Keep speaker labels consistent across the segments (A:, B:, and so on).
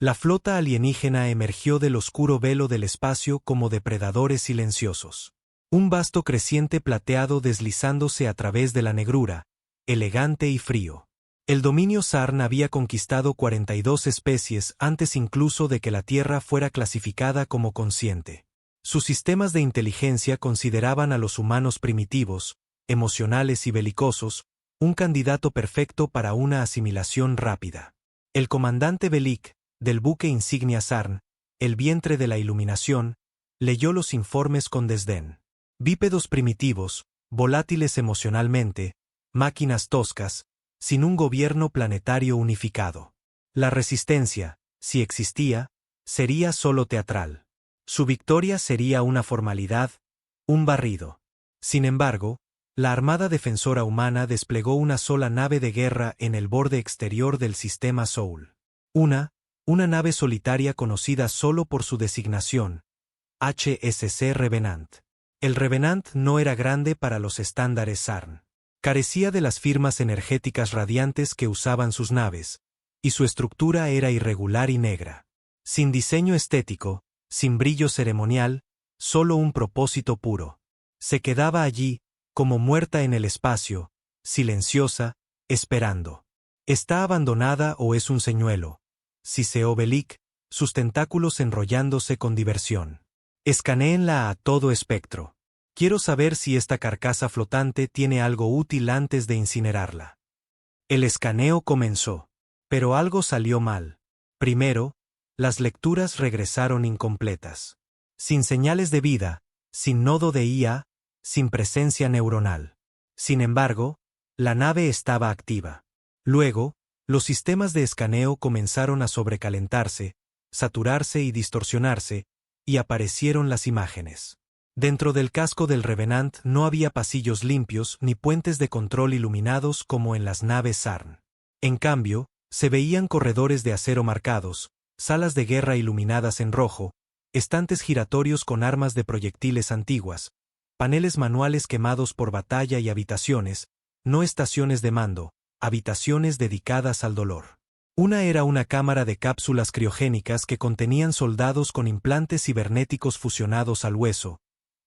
A: La flota alienígena emergió del oscuro velo del espacio como depredadores silenciosos. Un vasto creciente plateado deslizándose a través de la negrura, elegante y frío. El dominio Sarn había conquistado 42 especies antes incluso de que la Tierra fuera clasificada como consciente. Sus sistemas de inteligencia consideraban a los humanos primitivos, emocionales y belicosos, un candidato perfecto para una asimilación rápida. El comandante Belik, del buque insignia Sarn, el vientre de la iluminación, leyó los informes con desdén. Bípedos primitivos, volátiles emocionalmente, máquinas toscas, sin un gobierno planetario unificado. La resistencia, si existía, sería solo teatral. Su victoria sería una formalidad, un barrido. Sin embargo, la Armada Defensora Humana desplegó una sola nave de guerra en el borde exterior del sistema Soul. Una nave solitaria conocida solo por su designación, HSC Revenant. El Revenant no era grande para los estándares Sarn. Carecía de las firmas energéticas radiantes que usaban sus naves, y su estructura era irregular y negra. Sin diseño estético, sin brillo ceremonial, solo un propósito puro. Se quedaba allí, como muerta en el espacio, silenciosa, esperando. ¿Está abandonada o es un señuelo? Siseó Belik, sus tentáculos enrollándose con diversión. Escanéenla a todo espectro. Quiero saber si esta carcasa flotante tiene algo útil antes de incinerarla. El escaneo comenzó. Pero algo salió mal. Primero, las lecturas regresaron incompletas. Sin señales de vida, sin nodo de IA, sin presencia neuronal. Sin embargo, la nave estaba activa. Luego, los sistemas de escaneo comenzaron a sobrecalentarse, saturarse y distorsionarse, y aparecieron las imágenes. Dentro del casco del Revenant no había pasillos limpios ni puentes de control iluminados como en las naves Sarn. En cambio, se veían corredores de acero marcados, salas de guerra iluminadas en rojo, estantes giratorios con armas de proyectiles antiguas, paneles manuales quemados por batalla y habitaciones, no estaciones de mando, habitaciones dedicadas al dolor. Una era una cámara de cápsulas criogénicas que contenían soldados con implantes cibernéticos fusionados al hueso,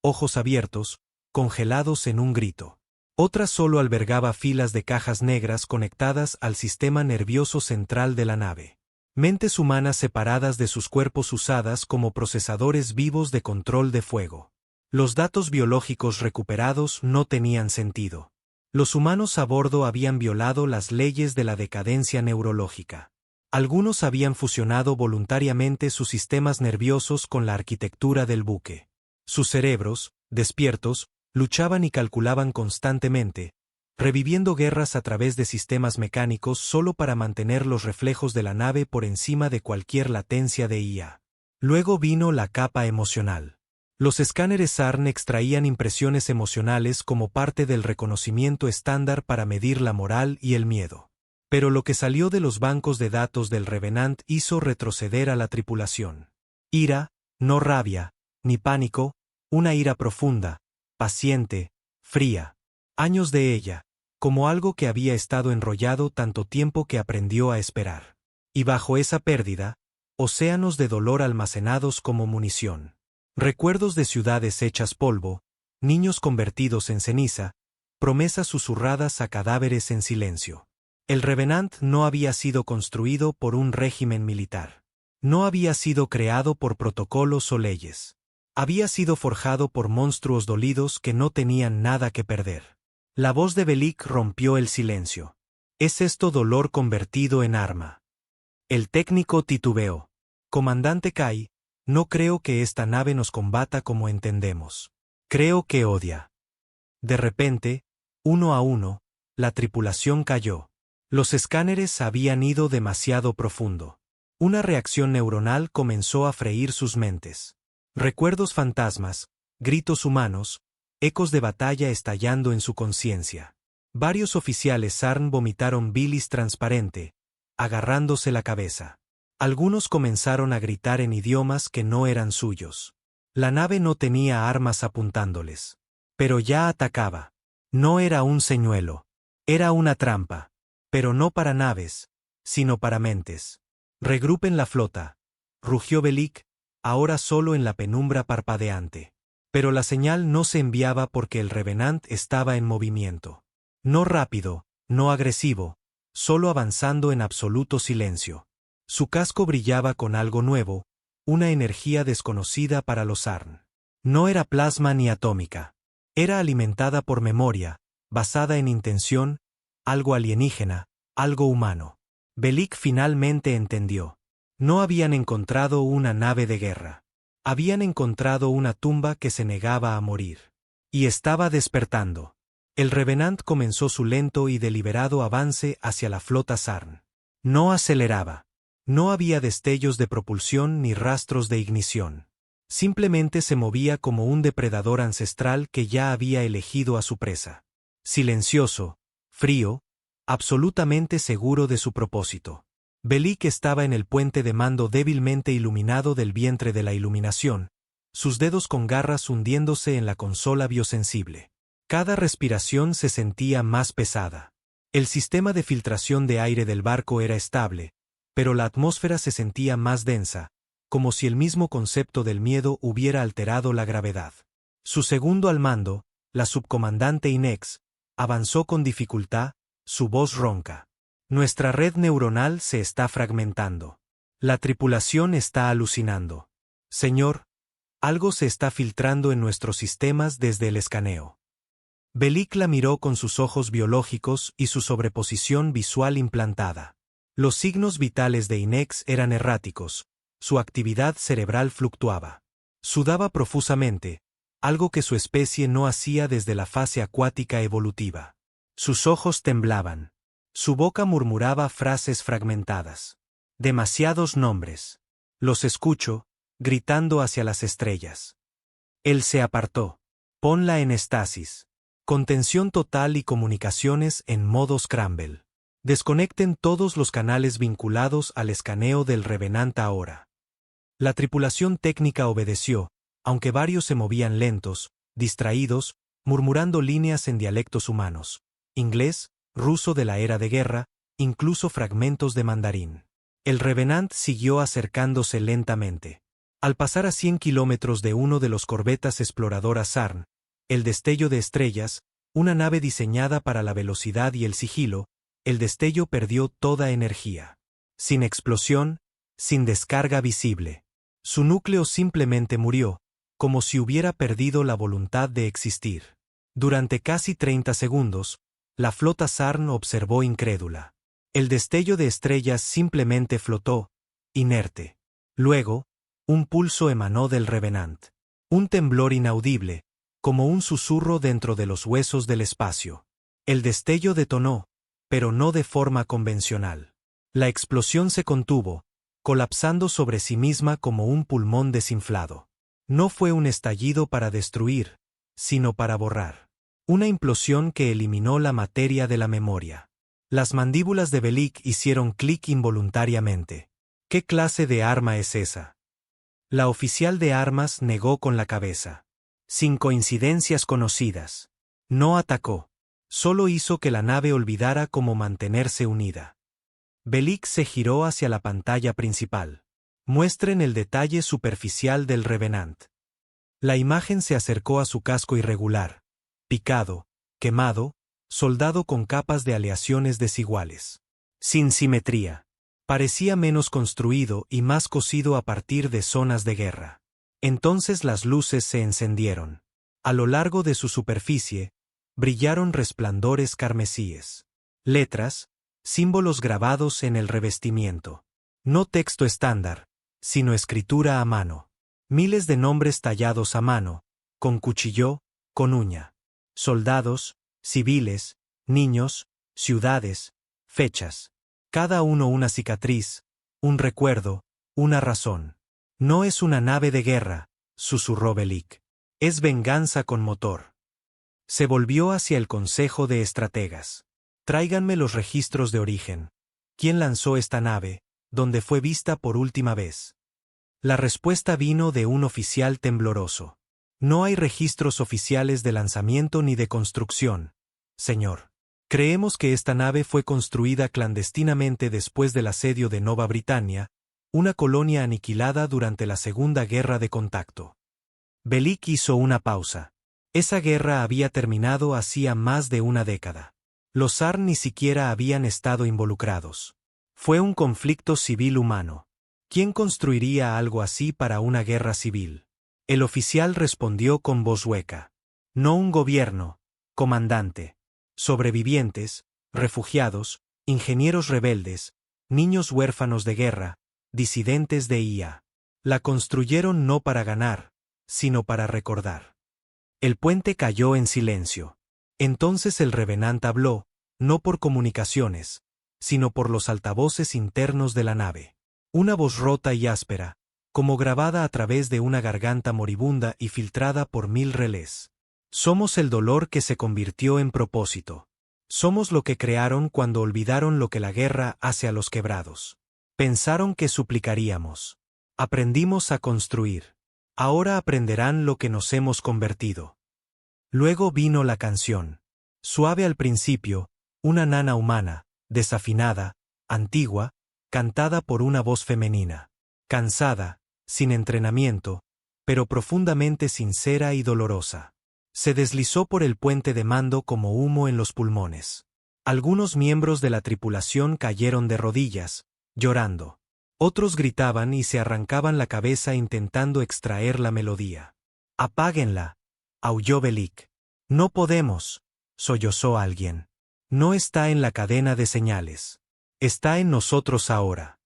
A: ojos abiertos, congelados en un grito. Otra solo albergaba filas de cajas negras conectadas al sistema nervioso central de la nave. Mentes humanas separadas de sus cuerpos usadas como procesadores vivos de control de fuego. Los datos biológicos recuperados no tenían sentido. Los humanos a bordo habían violado las leyes de la decadencia neurológica. Algunos habían fusionado voluntariamente sus sistemas nerviosos con la arquitectura del buque. Sus cerebros, despiertos, luchaban y calculaban constantemente, reviviendo guerras a través de sistemas mecánicos solo para mantener los reflejos de la nave por encima de cualquier latencia de IA. Luego vino la capa emocional. Los escáneres Sarn extraían impresiones emocionales como parte del reconocimiento estándar para medir la moral y el miedo. Pero lo que salió de los bancos de datos del Revenant hizo retroceder a la tripulación. Ira, no rabia, ni pánico, una ira profunda, paciente, fría. Años de ella, como algo que había estado enrollado tanto tiempo que aprendió a esperar. Y bajo esa pérdida, océanos de dolor almacenados como munición. Recuerdos de ciudades hechas polvo, niños convertidos en ceniza, promesas susurradas a cadáveres en silencio. El Revenant no había sido construido por un régimen militar. No había sido creado por protocolos o leyes. Había sido forjado por monstruos dolidos que no tenían nada que perder. La voz de Belik rompió el silencio. ¿Es esto dolor convertido en arma? El técnico titubeó. Comandante Kai, no creo que esta nave nos combata como entendemos. Creo que odia. De repente, uno a uno, la tripulación cayó. Los escáneres habían ido demasiado profundo. Una reacción neuronal comenzó a freír sus mentes. Recuerdos fantasmas, gritos humanos, ecos de batalla estallando en su conciencia. Varios oficiales Sarn vomitaron bilis transparente, agarrándose la cabeza. Algunos comenzaron a gritar en idiomas que no eran suyos. La nave no tenía armas apuntándoles. Pero ya atacaba. No era un señuelo. Era una trampa. Pero no para naves, sino para mentes. Regrupen la flota, rugió Belik, ahora solo en la penumbra parpadeante. Pero la señal no se enviaba porque el Revenant estaba en movimiento. No rápido, no agresivo, solo avanzando en absoluto silencio. Su casco brillaba con algo nuevo, una energía desconocida para los Arn. No era plasma ni atómica. Era alimentada por memoria, basada en intención, algo alienígena, algo humano. Belik finalmente entendió. No habían encontrado una nave de guerra. Habían encontrado una tumba que se negaba a morir. Y estaba despertando. El Revenant comenzó su lento y deliberado avance hacia la flota Sarn. No aceleraba. No había destellos de propulsión ni rastros de ignición. Simplemente se movía como un depredador ancestral que ya había elegido a su presa. Silencioso, frío, absolutamente seguro de su propósito. Belik estaba en el puente de mando débilmente iluminado del vientre de la iluminación, sus dedos con garras hundiéndose en la consola biosensible. Cada respiración se sentía más pesada. El sistema de filtración de aire del barco era estable, pero la atmósfera se sentía más densa, como si el mismo concepto del miedo hubiera alterado la gravedad. Su segundo al mando, la subcomandante Inex, avanzó con dificultad, su voz ronca. Nuestra red neuronal se está fragmentando. La tripulación está alucinando. Señor, algo se está filtrando en nuestros sistemas desde el escaneo. Belik la miró con sus ojos biológicos y su sobreposición visual implantada. Los signos vitales de Inex eran erráticos, su actividad cerebral fluctuaba. Sudaba profusamente, algo que su especie no hacía desde la fase acuática evolutiva. Sus ojos temblaban. Su boca murmuraba frases fragmentadas. Demasiados nombres. Los escucho, gritando hacia las estrellas. Él se apartó. Ponla en estasis. Contención total y comunicaciones en modo scramble. Desconecten todos los canales vinculados al escaneo del Revenant ahora. La tripulación técnica obedeció, aunque varios se movían lentos, distraídos, murmurando líneas en dialectos humanos. Inglés, ruso de la era de guerra, incluso fragmentos de mandarín. El Revenant siguió acercándose lentamente. Al pasar a 100 kilómetros de uno de los corbetas exploradoras Sarn, el destello de estrellas, una nave diseñada para la velocidad y el sigilo, el destello perdió toda energía. Sin explosión, sin descarga visible. Su núcleo simplemente murió, como si hubiera perdido la voluntad de existir. Durante casi 30 segundos, la flota Sarn observó incrédula. El destello de estrellas simplemente flotó, inerte. Luego, un pulso emanó del Revenant. Un temblor inaudible, como un susurro dentro de los huesos del espacio. El destello detonó, pero no de forma convencional. La explosión se contuvo, colapsando sobre sí misma como un pulmón desinflado. No fue un estallido para destruir, sino para borrar. Una implosión que eliminó la materia de la memoria. Las mandíbulas de Belik hicieron clic involuntariamente. ¿Qué clase de arma es esa? La oficial de armas negó con la cabeza. Sin coincidencias conocidas. No atacó. Solo hizo que la nave olvidara cómo mantenerse unida. Belik se giró hacia la pantalla principal. Muestren el detalle superficial del Revenant. La imagen se acercó a su casco irregular. Picado, quemado, soldado con capas de aleaciones desiguales. Sin simetría. Parecía menos construido y más cosido a partir de zonas de guerra. Entonces las luces se encendieron. A lo largo de su superficie, brillaron resplandores carmesíes. Letras, símbolos grabados en el revestimiento. No texto estándar, sino escritura a mano. Miles de nombres tallados a mano, con cuchillo, con uña. Soldados, civiles, niños, ciudades, fechas. Cada uno una cicatriz, un recuerdo, una razón. No es una nave de guerra, susurró Belik. Es venganza con motor. Se volvió hacia el consejo de estrategas. Tráiganme los registros de origen. ¿Quién lanzó esta nave? ¿Dónde fue vista por última vez? La respuesta vino de un oficial tembloroso. No hay registros oficiales de lanzamiento ni de construcción, señor. Creemos que esta nave fue construida clandestinamente después del asedio de Nova Britannia, una colonia aniquilada durante la Segunda Guerra de Contacto. Belik hizo una pausa. Esa guerra había terminado hacía más de una década. Los zar ni siquiera habían estado involucrados. Fue un conflicto civil humano. ¿Quién construiría algo así para una guerra civil? El oficial respondió con voz hueca. No un gobierno, comandante. Sobrevivientes, refugiados, ingenieros rebeldes, niños huérfanos de guerra, disidentes de IA. La construyeron no para ganar, sino para recordar. El puente cayó en silencio. Entonces el revenant habló, no por comunicaciones, sino por los altavoces internos de la nave. Una voz rota y áspera, como grabada a través de una garganta moribunda y filtrada por 1000 relés. Somos el dolor que se convirtió en propósito. Somos lo que crearon cuando olvidaron lo que la guerra hace a los quebrados. Pensaron que suplicaríamos. Aprendimos a construir. Ahora aprenderán lo que nos hemos convertido. Luego vino la canción. Suave al principio, una nana humana, desafinada, antigua, cantada por una voz femenina. Cansada, sin entrenamiento, pero profundamente sincera y dolorosa. Se deslizó por el puente de mando como humo en los pulmones. Algunos miembros de la tripulación cayeron de rodillas, llorando. Otros gritaban y se arrancaban la cabeza intentando extraer la melodía. «Apáguenla», aulló Belik. «No podemos», sollozó alguien. «No está en la cadena de señales. Está en nosotros ahora».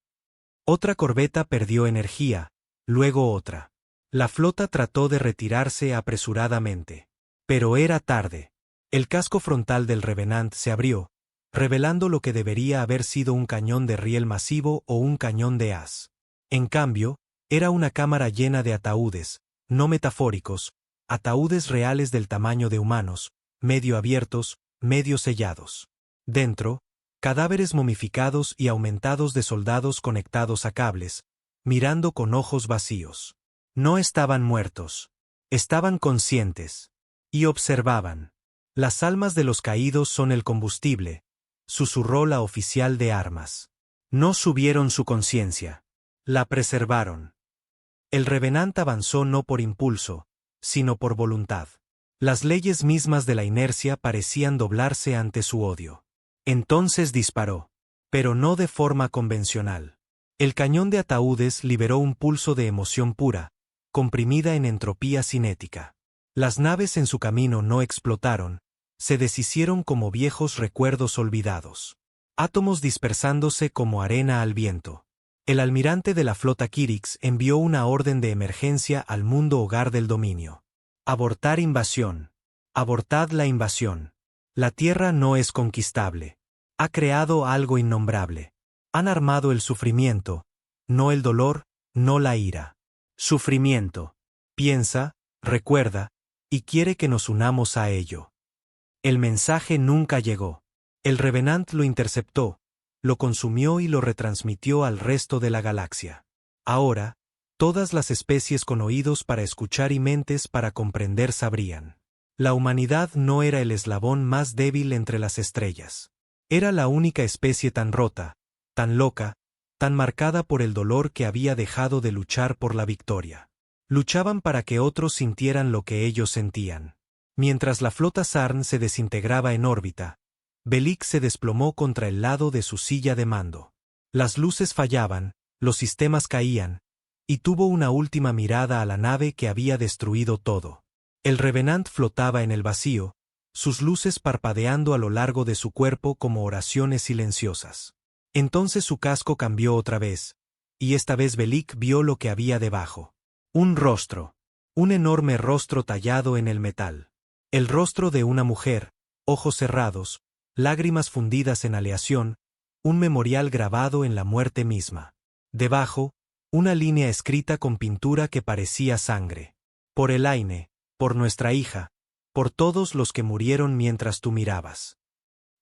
A: Otra corbeta perdió energía, luego otra. La flota trató de retirarse apresuradamente. Pero era tarde. El casco frontal del revenant se abrió, revelando lo que debería haber sido un cañón de riel masivo o un cañón de haz. En cambio, era una cámara llena de ataúdes, no metafóricos, ataúdes reales del tamaño de humanos, medio abiertos, medio sellados. Dentro, cadáveres momificados y aumentados de soldados conectados a cables, mirando con ojos vacíos. No estaban muertos. Estaban conscientes. Y observaban. «Las almas de los caídos son el combustible», susurró la oficial de armas. No subieron su conciencia. La preservaron. El revenant avanzó no por impulso, sino por voluntad. Las leyes mismas de la inercia parecían doblarse ante su odio. Entonces disparó. Pero no de forma convencional. El cañón de ataúdes liberó un pulso de emoción pura, comprimida en entropía cinética. Las naves en su camino no explotaron, se deshicieron como viejos recuerdos olvidados. Átomos dispersándose como arena al viento. El almirante de la flota Kirix envió una orden de emergencia al mundo hogar del dominio. Abortar invasión. Abortad la invasión. La Tierra no es conquistable. Ha creado algo innombrable. Han armado el sufrimiento, no el dolor, no la ira. Sufrimiento. Piensa, recuerda, y quiere que nos unamos a ello. El mensaje nunca llegó. El revenant lo interceptó, lo consumió y lo retransmitió al resto de la galaxia. Ahora, todas las especies con oídos para escuchar y mentes para comprender sabrían. La humanidad no era el eslabón más débil entre las estrellas. Era la única especie tan rota, tan loca, tan marcada por el dolor que había dejado de luchar por la victoria. Luchaban para que otros sintieran lo que ellos sentían. Mientras la flota Sarn se desintegraba en órbita, Belik se desplomó contra el lado de su silla de mando. Las luces fallaban, los sistemas caían, y tuvo una última mirada a la nave que había destruido todo. El revenant flotaba en el vacío, sus luces parpadeando a lo largo de su cuerpo como oraciones silenciosas. Entonces su casco cambió otra vez, y esta vez Belik vio lo que había debajo. Un rostro. Un enorme rostro tallado en el metal. El rostro de una mujer, ojos cerrados, lágrimas fundidas en aleación, un memorial grabado en la muerte misma. Debajo, una línea escrita con pintura que parecía sangre. Por Elaine, por nuestra hija, por todos los que murieron mientras tú mirabas.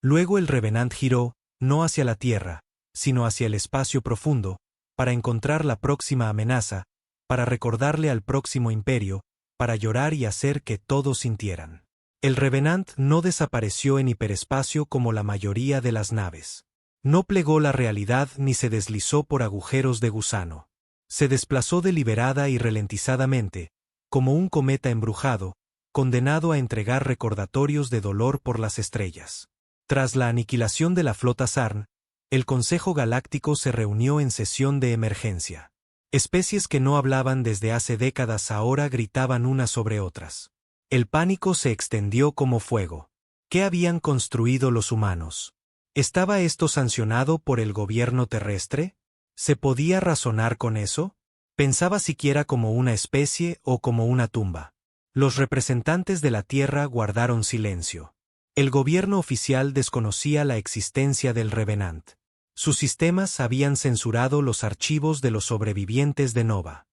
A: Luego el revenant giró, no hacia la tierra, sino hacia el espacio profundo, para encontrar la próxima amenaza, para recordarle al próximo imperio, para llorar y hacer que todos sintieran. El Revenant no desapareció en hiperespacio como la mayoría de las naves. No plegó la realidad ni se deslizó por agujeros de gusano. Se desplazó deliberada y ralentizadamente, como un cometa embrujado, condenado a entregar recordatorios de dolor por las estrellas. Tras la aniquilación de la flota Sarn, el Consejo Galáctico se reunió en sesión de emergencia. Especies que no hablaban desde hace décadas ahora gritaban unas sobre otras. El pánico se extendió como fuego. ¿Qué habían construido los humanos? ¿Estaba esto sancionado por el gobierno terrestre? ¿Se podía razonar con eso? ¿Pensaba siquiera como una especie o como una tumba? Los representantes de la Tierra guardaron silencio. El gobierno oficial desconocía la existencia del Revenant. Sus sistemas habían censurado los archivos de los sobrevivientes de Nova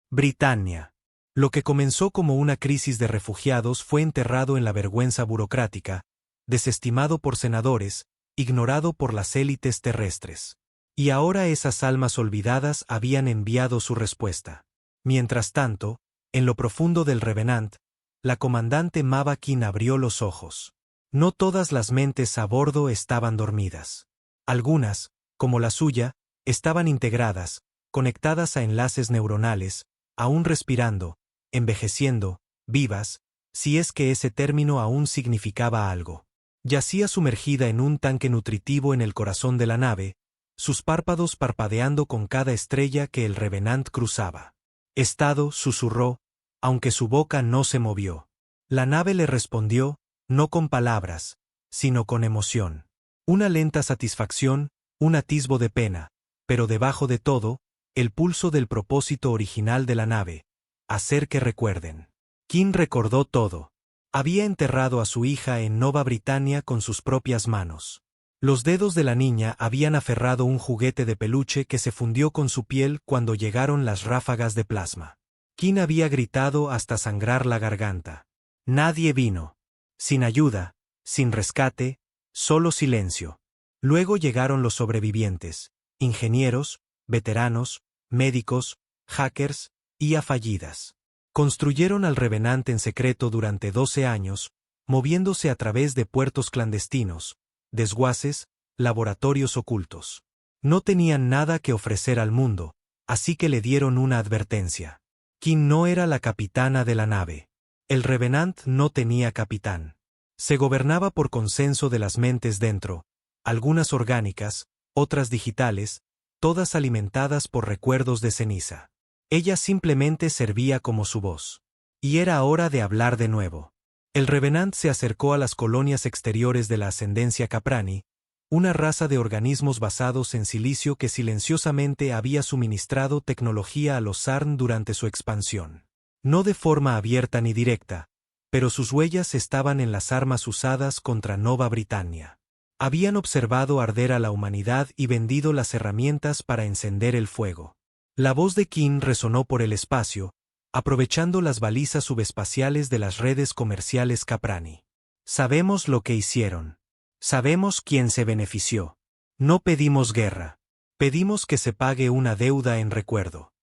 A: Britannia. Lo que comenzó como una crisis de refugiados fue enterrado en la vergüenza burocrática, desestimado por senadores, ignorado por las élites terrestres. Y ahora esas almas olvidadas habían enviado su respuesta. Mientras tanto, en lo profundo del Revenant, la comandante Mava Kin abrió los ojos. No todas las mentes a bordo estaban dormidas. Algunas, como la suya, estaban integradas, conectadas a enlaces neuronales, aún respirando, envejeciendo, vivas, si es que ese término aún significaba algo. Yacía sumergida en un tanque nutritivo en el corazón de la nave, sus párpados parpadeando con cada estrella que el Revenant cruzaba. Estado, susurró, aunque su boca no se movió. La nave le respondió, no con palabras, sino con emoción. Una lenta satisfacción, un atisbo de pena, pero debajo de todo, el pulso del propósito original de la nave, hacer que recuerden. Kin recordó todo. Había enterrado a su hija en Nova Britannia con sus propias manos. Los dedos de la niña habían aferrado un juguete de peluche que se fundió con su piel cuando llegaron las ráfagas de plasma. Kin había gritado hasta sangrar la garganta. Nadie vino. Sin ayuda, sin rescate, solo silencio. Luego llegaron los sobrevivientes, ingenieros, veteranos, médicos, hackers, IA fallidas. Construyeron al Revenant en secreto durante 12 años, moviéndose a través de puertos clandestinos, desguaces, laboratorios ocultos. No tenían nada que ofrecer al mundo, así que le dieron una advertencia. Kin no era la capitana de la nave. El Revenant no tenía capitán. Se gobernaba por consenso de las mentes dentro, algunas orgánicas, otras digitales, todas alimentadas por recuerdos de ceniza. Ella simplemente servía como su voz. Y era hora de hablar de nuevo. El Revenant se acercó a las colonias exteriores de la ascendencia Caprani, una raza de organismos basados en silicio que silenciosamente había suministrado tecnología a los Sarn durante su expansión. No de forma abierta ni directa, pero sus huellas estaban en las armas usadas contra Nova Britannia. Habían observado arder a la humanidad y vendido las herramientas para encender el fuego. La voz de Kin resonó por el espacio, aprovechando las balizas subespaciales de las redes comerciales Caprani. Sabemos lo que hicieron. Sabemos quién se benefició. No pedimos guerra. Pedimos que se pague una deuda en recuerdo.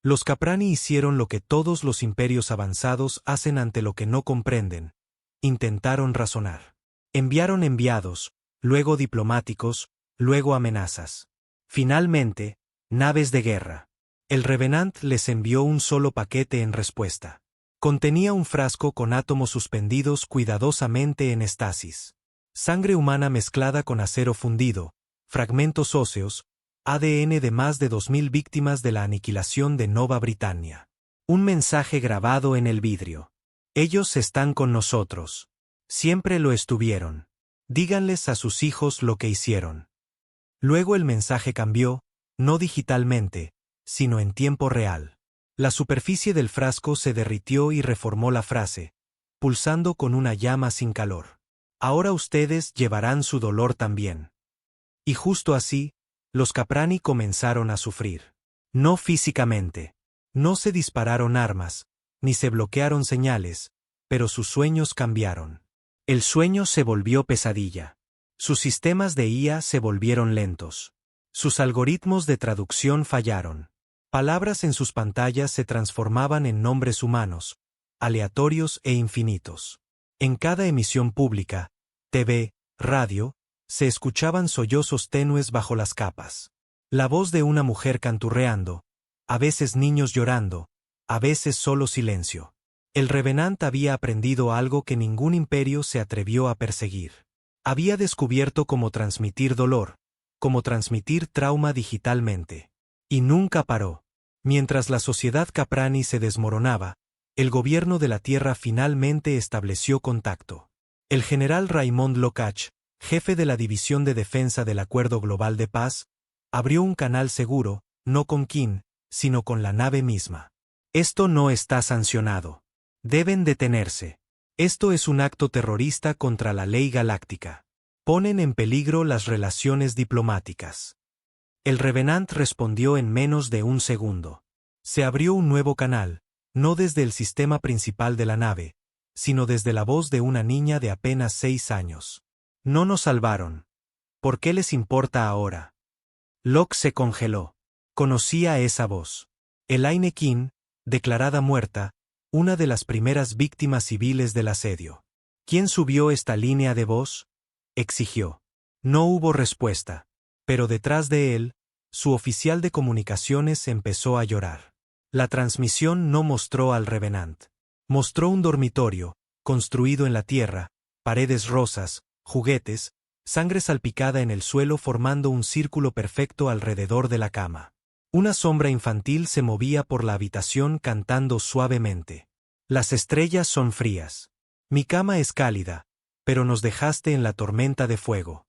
A: Los Caprani hicieron lo que todos los imperios avanzados hacen ante lo que no comprenden. Intentaron razonar. Enviaron enviados, luego diplomáticos, luego amenazas. Finalmente, naves de guerra. El Revenant les envió un solo paquete en respuesta. Contenía un frasco con átomos suspendidos cuidadosamente en estasis. Sangre humana mezclada con acero fundido, fragmentos óseos, ADN de más de 2000 víctimas de la aniquilación de Nova Britannia. Un mensaje grabado en el vidrio. Ellos están con nosotros. Siempre lo estuvieron. Díganles a sus hijos lo que hicieron. Luego el mensaje cambió, no digitalmente, sino en tiempo real. La superficie del frasco se derritió y reformó la frase, pulsando con una llama sin calor. Ahora ustedes llevarán su dolor también. Y justo así, los Caprani comenzaron a sufrir. No físicamente. No se dispararon armas, ni se bloquearon señales, pero sus sueños cambiaron. El sueño se volvió pesadilla. Sus sistemas de IA se volvieron lentos. Sus algoritmos de traducción fallaron. Palabras en sus pantallas se transformaban en nombres humanos, aleatorios e infinitos. En cada emisión pública, TV, radio, se escuchaban sollozos tenues bajo las capas. La voz de una mujer canturreando, a veces niños llorando, a veces solo silencio. El Revenant había aprendido algo que ningún imperio se atrevió a perseguir. Había descubierto cómo transmitir dolor, cómo transmitir trauma digitalmente. Y nunca paró. Mientras la sociedad Caprani se desmoronaba, el gobierno de la Tierra finalmente estableció contacto. El general Raymond Locach, jefe de la División de Defensa del Acuerdo Global de Paz, abrió un canal seguro, no con Kin, sino con la nave misma. Esto no está sancionado. Deben detenerse. Esto es un acto terrorista contra la ley galáctica. Ponen en peligro las relaciones diplomáticas. El Revenant respondió en menos de un segundo. Se abrió un nuevo canal, no desde el sistema principal de la nave, sino desde la voz de una niña de apenas 6 años. No nos salvaron. ¿Por qué les importa ahora? Locke se congeló. Conocía esa voz. Elaine Kin, declarada muerta, una de las primeras víctimas civiles del asedio. ¿Quién subió esta línea de voz? Exigió. No hubo respuesta. Pero detrás de él, su oficial de comunicaciones empezó a llorar. La transmisión no mostró al Revenant. Mostró un dormitorio, construido en la tierra, paredes rosas, juguetes, sangre salpicada en el suelo formando un círculo perfecto alrededor de la cama. Una sombra infantil se movía por la habitación cantando suavemente. Las estrellas son frías. Mi cama es cálida, pero nos dejaste en la tormenta de fuego.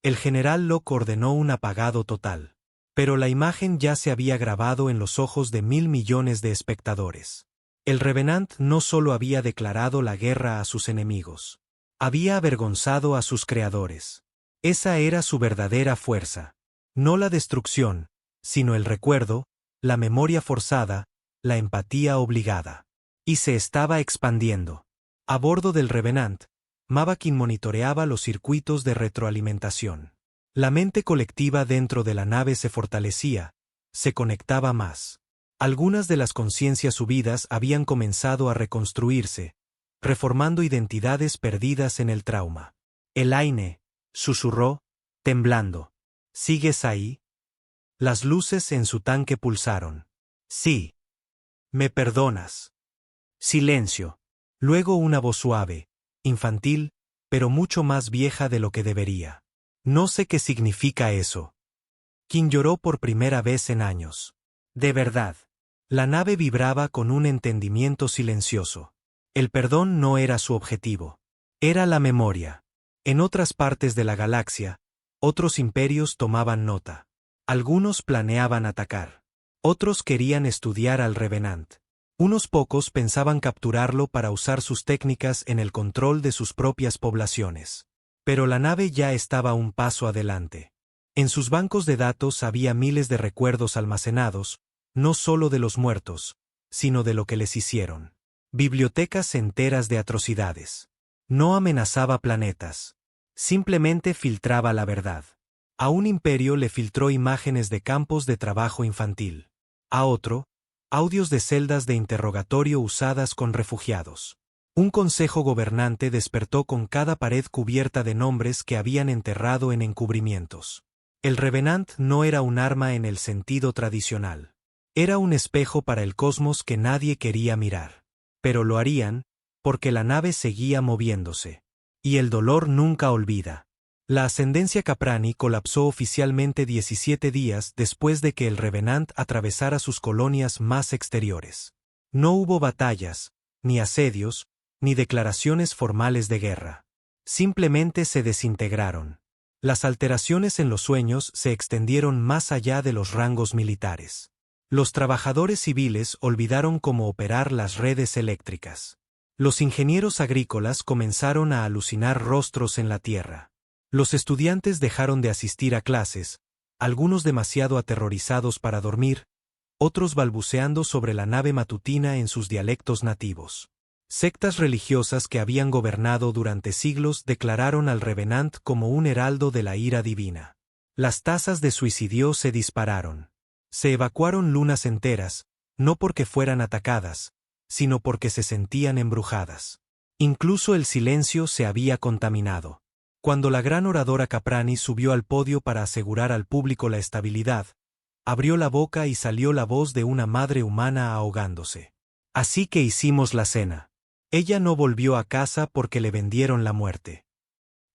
A: El general Locke ordenó un apagado total. Pero la imagen ya se había grabado en los ojos de 1.000 millones de espectadores. El Revenant no solo había declarado la guerra a sus enemigos. Había avergonzado a sus creadores. Esa era su verdadera fuerza. No la destrucción, sino el recuerdo, la memoria forzada, la empatía obligada. Y se estaba expandiendo. A bordo del Revenant, Mavakin monitoreaba los circuitos de retroalimentación. La mente colectiva dentro de la nave se fortalecía, se conectaba más. Algunas de las conciencias subidas habían comenzado a reconstruirse, reformando identidades perdidas en el trauma. Elaine, susurró, temblando. ¿Sigues ahí? Las luces en su tanque pulsaron. Sí. ¿Me perdonas? Silencio. Luego una voz suave, infantil, pero mucho más vieja de lo que debería. No sé qué significa eso. Kin lloró por primera vez en años. De verdad. La nave vibraba con un entendimiento silencioso. El perdón no era su objetivo. Era la memoria. En otras partes de la galaxia, otros imperios tomaban nota. Algunos planeaban atacar. Otros querían estudiar al Revenant. Unos pocos pensaban capturarlo para usar sus técnicas en el control de sus propias poblaciones. Pero la nave ya estaba un paso adelante. En sus bancos de datos había miles de recuerdos almacenados, no solo de los muertos, sino de lo que les hicieron. Bibliotecas enteras de atrocidades. No amenazaba planetas. Simplemente filtraba la verdad. A un imperio le filtró imágenes de campos de trabajo infantil. A otro, audios de celdas de interrogatorio usadas con refugiados. Un consejo gobernante despertó con cada pared cubierta de nombres que habían enterrado en encubrimientos. El Revenant no era un arma en el sentido tradicional. Era un espejo para el cosmos que nadie quería mirar. Pero lo harían, porque la nave seguía moviéndose. Y el dolor nunca olvida. La ascendencia Caprani colapsó oficialmente 17 días después de que el Revenant atravesara sus colonias más exteriores. No hubo batallas, ni asedios, ni declaraciones formales de guerra. Simplemente se desintegraron. Las alteraciones en los sueños se extendieron más allá de los rangos militares. Los trabajadores civiles olvidaron cómo operar las redes eléctricas. Los ingenieros agrícolas comenzaron a alucinar rostros en la tierra. Los estudiantes dejaron de asistir a clases, algunos demasiado aterrorizados para dormir, otros balbuceando sobre la nave matutina en sus dialectos nativos. Sectas religiosas que habían gobernado durante siglos declararon al Revenant como un heraldo de la ira divina. Las tasas de suicidio se dispararon. Se evacuaron lunas enteras, no porque fueran atacadas, sino porque se sentían embrujadas. Incluso el silencio se había contaminado. Cuando la gran oradora Caprani subió al podio para asegurar al público la estabilidad, abrió la boca y salió la voz de una madre humana ahogándose. Así que hicimos la cena. Ella no volvió a casa porque le vendieron la muerte.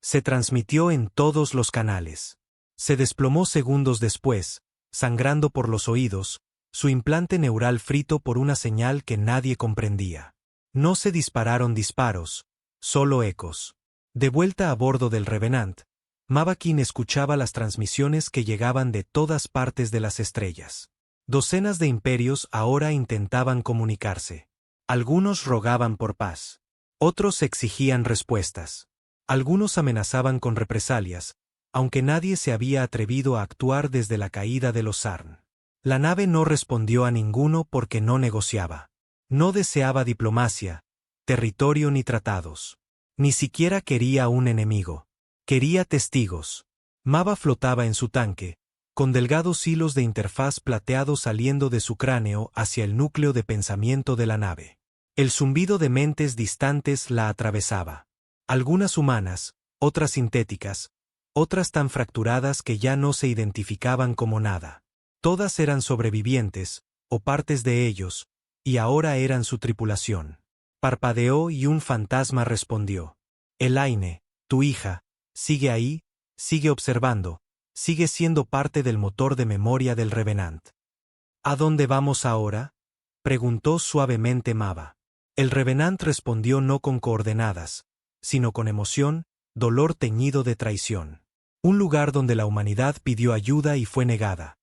A: Se transmitió en todos los canales. Se desplomó segundos después, sangrando por los oídos, su implante neural frito por una señal que nadie comprendía. No se dispararon disparos, solo ecos. De vuelta a bordo del Revenant, Mavakin escuchaba las transmisiones que llegaban de todas partes de las estrellas. Docenas de imperios ahora intentaban comunicarse. Algunos rogaban por paz. Otros exigían respuestas. Algunos amenazaban con represalias, aunque nadie se había atrevido a actuar desde la caída de los Sarn. La nave no respondió a ninguno porque no negociaba. No deseaba diplomacia, territorio ni tratados. Ni siquiera quería un enemigo. Quería testigos. Mava flotaba en su tanque, con delgados hilos de interfaz plateados saliendo de su cráneo hacia el núcleo de pensamiento de la nave. El zumbido de mentes distantes la atravesaba. Algunas humanas, otras sintéticas, otras tan fracturadas que ya no se identificaban como nada. Todas eran sobrevivientes, o partes de ellos, y ahora eran su tripulación. Parpadeó y un fantasma respondió. Elaine, tu hija, sigue ahí, sigue observando, sigue siendo parte del motor de memoria del Revenant. ¿A dónde vamos ahora?, preguntó suavemente Mava. El Revenant respondió no con coordenadas, sino con emoción, dolor teñido de traición. Un lugar donde la humanidad pidió ayuda y fue negada.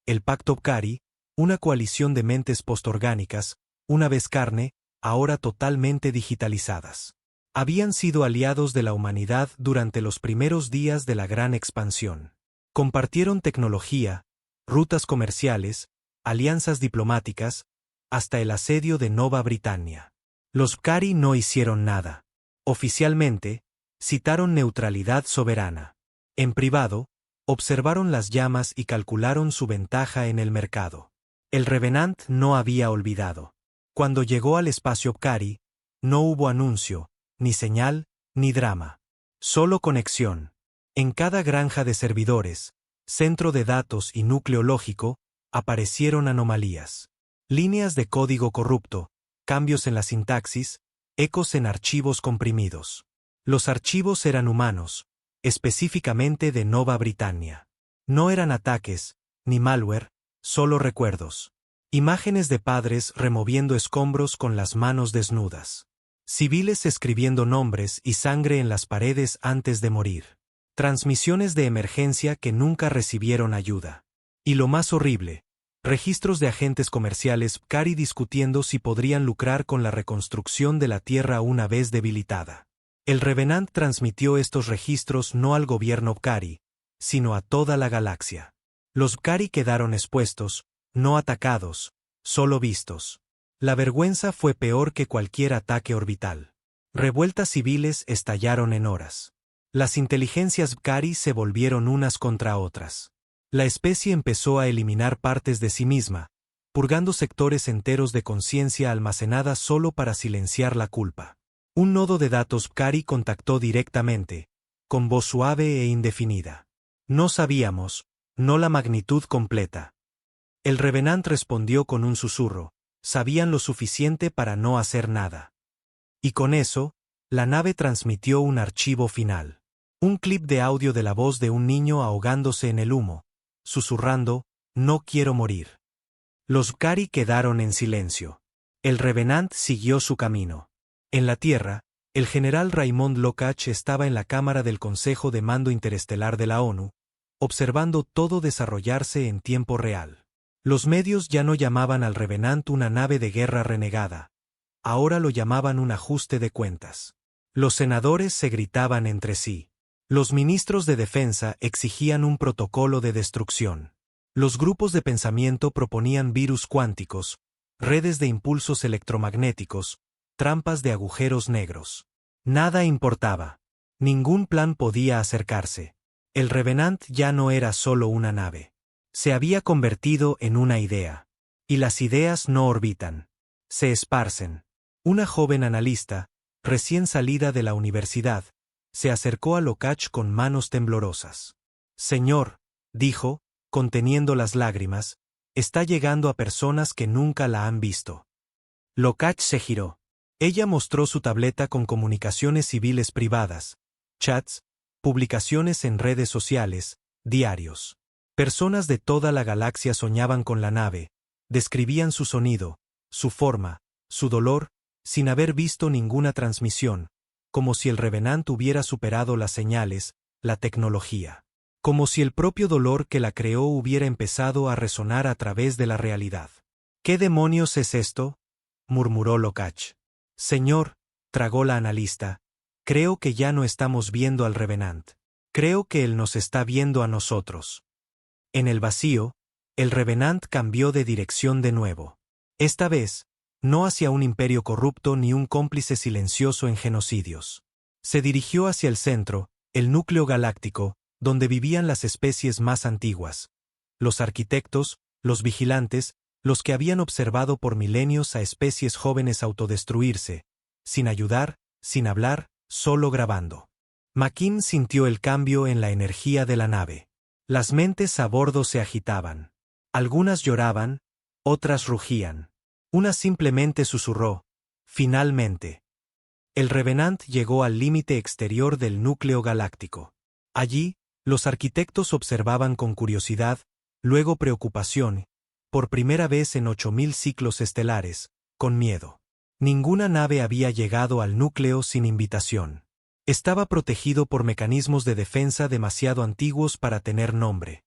A: El Pacto Pcari, una coalición de mentes postorgánicas, una vez carne, ahora totalmente digitalizadas. Habían sido aliados de la humanidad durante los primeros días de la gran expansión. Compartieron tecnología, rutas comerciales, alianzas diplomáticas, hasta el asedio de Nova Britannia. Los Pcari no hicieron nada. Oficialmente, citaron neutralidad soberana. En privado, observaron las llamas y calcularon su ventaja en el mercado. El Revenant no había olvidado. Cuando llegó al espacio Pcari, no hubo anuncio, ni señal, ni drama. Solo conexión. En cada granja de servidores, centro de datos y núcleo lógico, aparecieron anomalías. Líneas de código corrupto, cambios en la sintaxis, ecos en archivos comprimidos. Los archivos eran humanos, específicamente de Nova Britannia. No eran ataques, ni malware, solo recuerdos. Imágenes de padres removiendo escombros con las manos desnudas. Civiles escribiendo nombres y sangre en las paredes antes de morir. Transmisiones de emergencia que nunca recibieron ayuda. Y lo más horrible, registros de agentes comerciales Pcari discutiendo si podrían lucrar con la reconstrucción de la Tierra una vez debilitada. El Revenant transmitió estos registros no al gobierno Pcari, sino a toda la galaxia. Los Pcari quedaron expuestos, no atacados, solo vistos. La vergüenza fue peor que cualquier ataque orbital. Revueltas civiles estallaron en horas. Las inteligencias Pcari se volvieron unas contra otras. La especie empezó a eliminar partes de sí misma, purgando sectores enteros de conciencia almacenada solo para silenciar la culpa. Un nodo de datos Pcari contactó directamente, con voz suave e indefinida. No sabíamos, no la magnitud completa. El Revenant respondió con un susurro, sabían lo suficiente para no hacer nada. Y con eso, la nave transmitió un archivo final. Un clip de audio de la voz de un niño ahogándose en el humo, susurrando, no quiero morir. Los Pcari quedaron en silencio. El Revenant siguió su camino. En la Tierra, el general Raymond Locach estaba en la cámara del Consejo de Mando Interestelar de la ONU, observando todo desarrollarse en tiempo real. Los medios ya no llamaban al Revenant una nave de guerra renegada. Ahora lo llamaban un ajuste de cuentas. Los senadores se gritaban entre sí. Los ministros de defensa exigían un protocolo de destrucción. Los grupos de pensamiento proponían virus cuánticos, redes de impulsos electromagnéticos, trampas de agujeros negros. Nada importaba. Ningún plan podía acercarse. El Revenant ya no era solo una nave. Se había convertido en una idea. Y las ideas no orbitan. Se esparcen. Una joven analista, recién salida de la universidad, se acercó a Lokach con manos temblorosas. «Señor», dijo, conteniendo las lágrimas, «está llegando a personas que nunca la han visto». Lokach se giró. Ella mostró su tableta con comunicaciones civiles privadas, chats, publicaciones en redes sociales, diarios. Personas de toda la galaxia soñaban con la nave, describían su sonido, su forma, su dolor, sin haber visto ninguna transmisión, como si el Revenant hubiera superado las señales, la tecnología. Como si el propio dolor que la creó hubiera empezado a resonar a través de la realidad. «¿Qué demonios es esto?», murmuró Lokach. «Señor», tragó la analista, «creo que ya no estamos viendo al Revenant. Creo que él nos está viendo a nosotros». En el vacío, el Revenant cambió de dirección de nuevo. Esta vez, no hacia un imperio corrupto ni un cómplice silencioso en genocidios. Se dirigió hacia el centro, el núcleo galáctico, donde vivían las especies más antiguas. Los arquitectos, los vigilantes, los que habían observado por milenios a especies jóvenes autodestruirse, sin ayudar, sin hablar, solo grabando. Makin sintió el cambio en la energía de la nave. Las mentes a bordo se agitaban. Algunas lloraban, otras rugían. Una simplemente susurró, «Finalmente». El Revenant llegó al límite exterior del núcleo galáctico. Allí, los arquitectos observaban con curiosidad, luego preocupación, por primera vez en 8000 ciclos estelares, con miedo. Ninguna nave había llegado al núcleo sin invitación. Estaba protegido por mecanismos de defensa demasiado antiguos para tener nombre.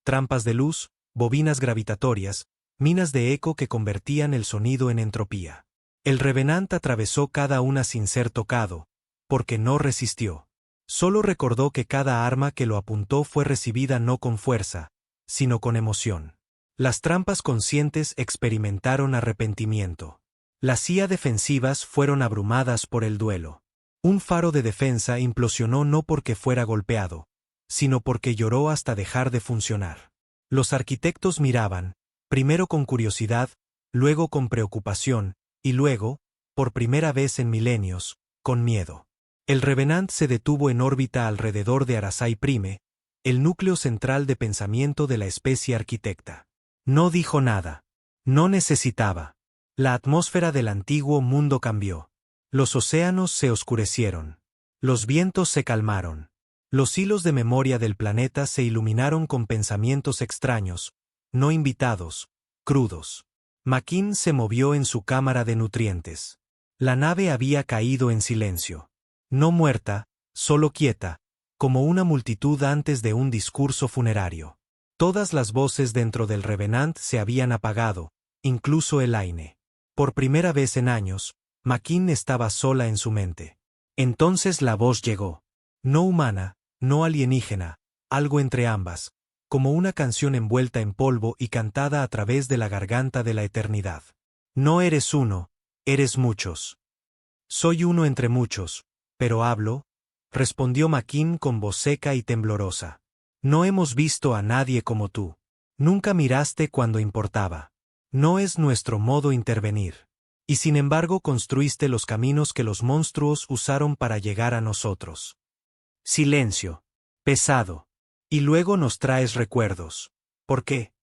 A: Trampas de luz, bobinas gravitatorias, minas de eco que convertían el sonido en entropía. El Revenant atravesó cada una sin ser tocado, porque no resistió. Solo recordó que cada arma que lo apuntó fue recibida no con fuerza, sino con emoción. Las trampas conscientes experimentaron arrepentimiento. Las IA defensivas fueron abrumadas por el duelo. Un faro de defensa implosionó no porque fuera golpeado, sino porque lloró hasta dejar de funcionar. Los arquitectos miraban, primero con curiosidad, luego con preocupación, y luego, por primera vez en milenios, con miedo. El Revenant se detuvo en órbita alrededor de Arasai Prime, el núcleo central de pensamiento de la especie arquitecta. No dijo nada. No necesitaba. La atmósfera del antiguo mundo cambió. Los océanos se oscurecieron. Los vientos se calmaron. Los hilos de memoria del planeta se iluminaron con pensamientos extraños, no invitados, crudos. Makin se movió en su cámara de nutrientes. La nave había caído en silencio. No muerta, solo quieta, como una multitud antes de un discurso funerario. Todas las voces dentro del Revenant se habían apagado, incluso el Aine. Por primera vez en años, Makin estaba sola en su mente. Entonces la voz llegó. No humana, no alienígena, algo entre ambas, como una canción envuelta en polvo y cantada a través de la garganta de la eternidad. No eres uno, eres muchos. Soy uno entre muchos, pero hablo, respondió Makin con voz seca y temblorosa. No hemos visto a nadie como tú. Nunca miraste cuando importaba. No es nuestro modo intervenir. Y sin embargo construiste los caminos que los monstruos usaron para llegar a nosotros. Silencio. Pesado. Y luego nos traes recuerdos. ¿Por qué?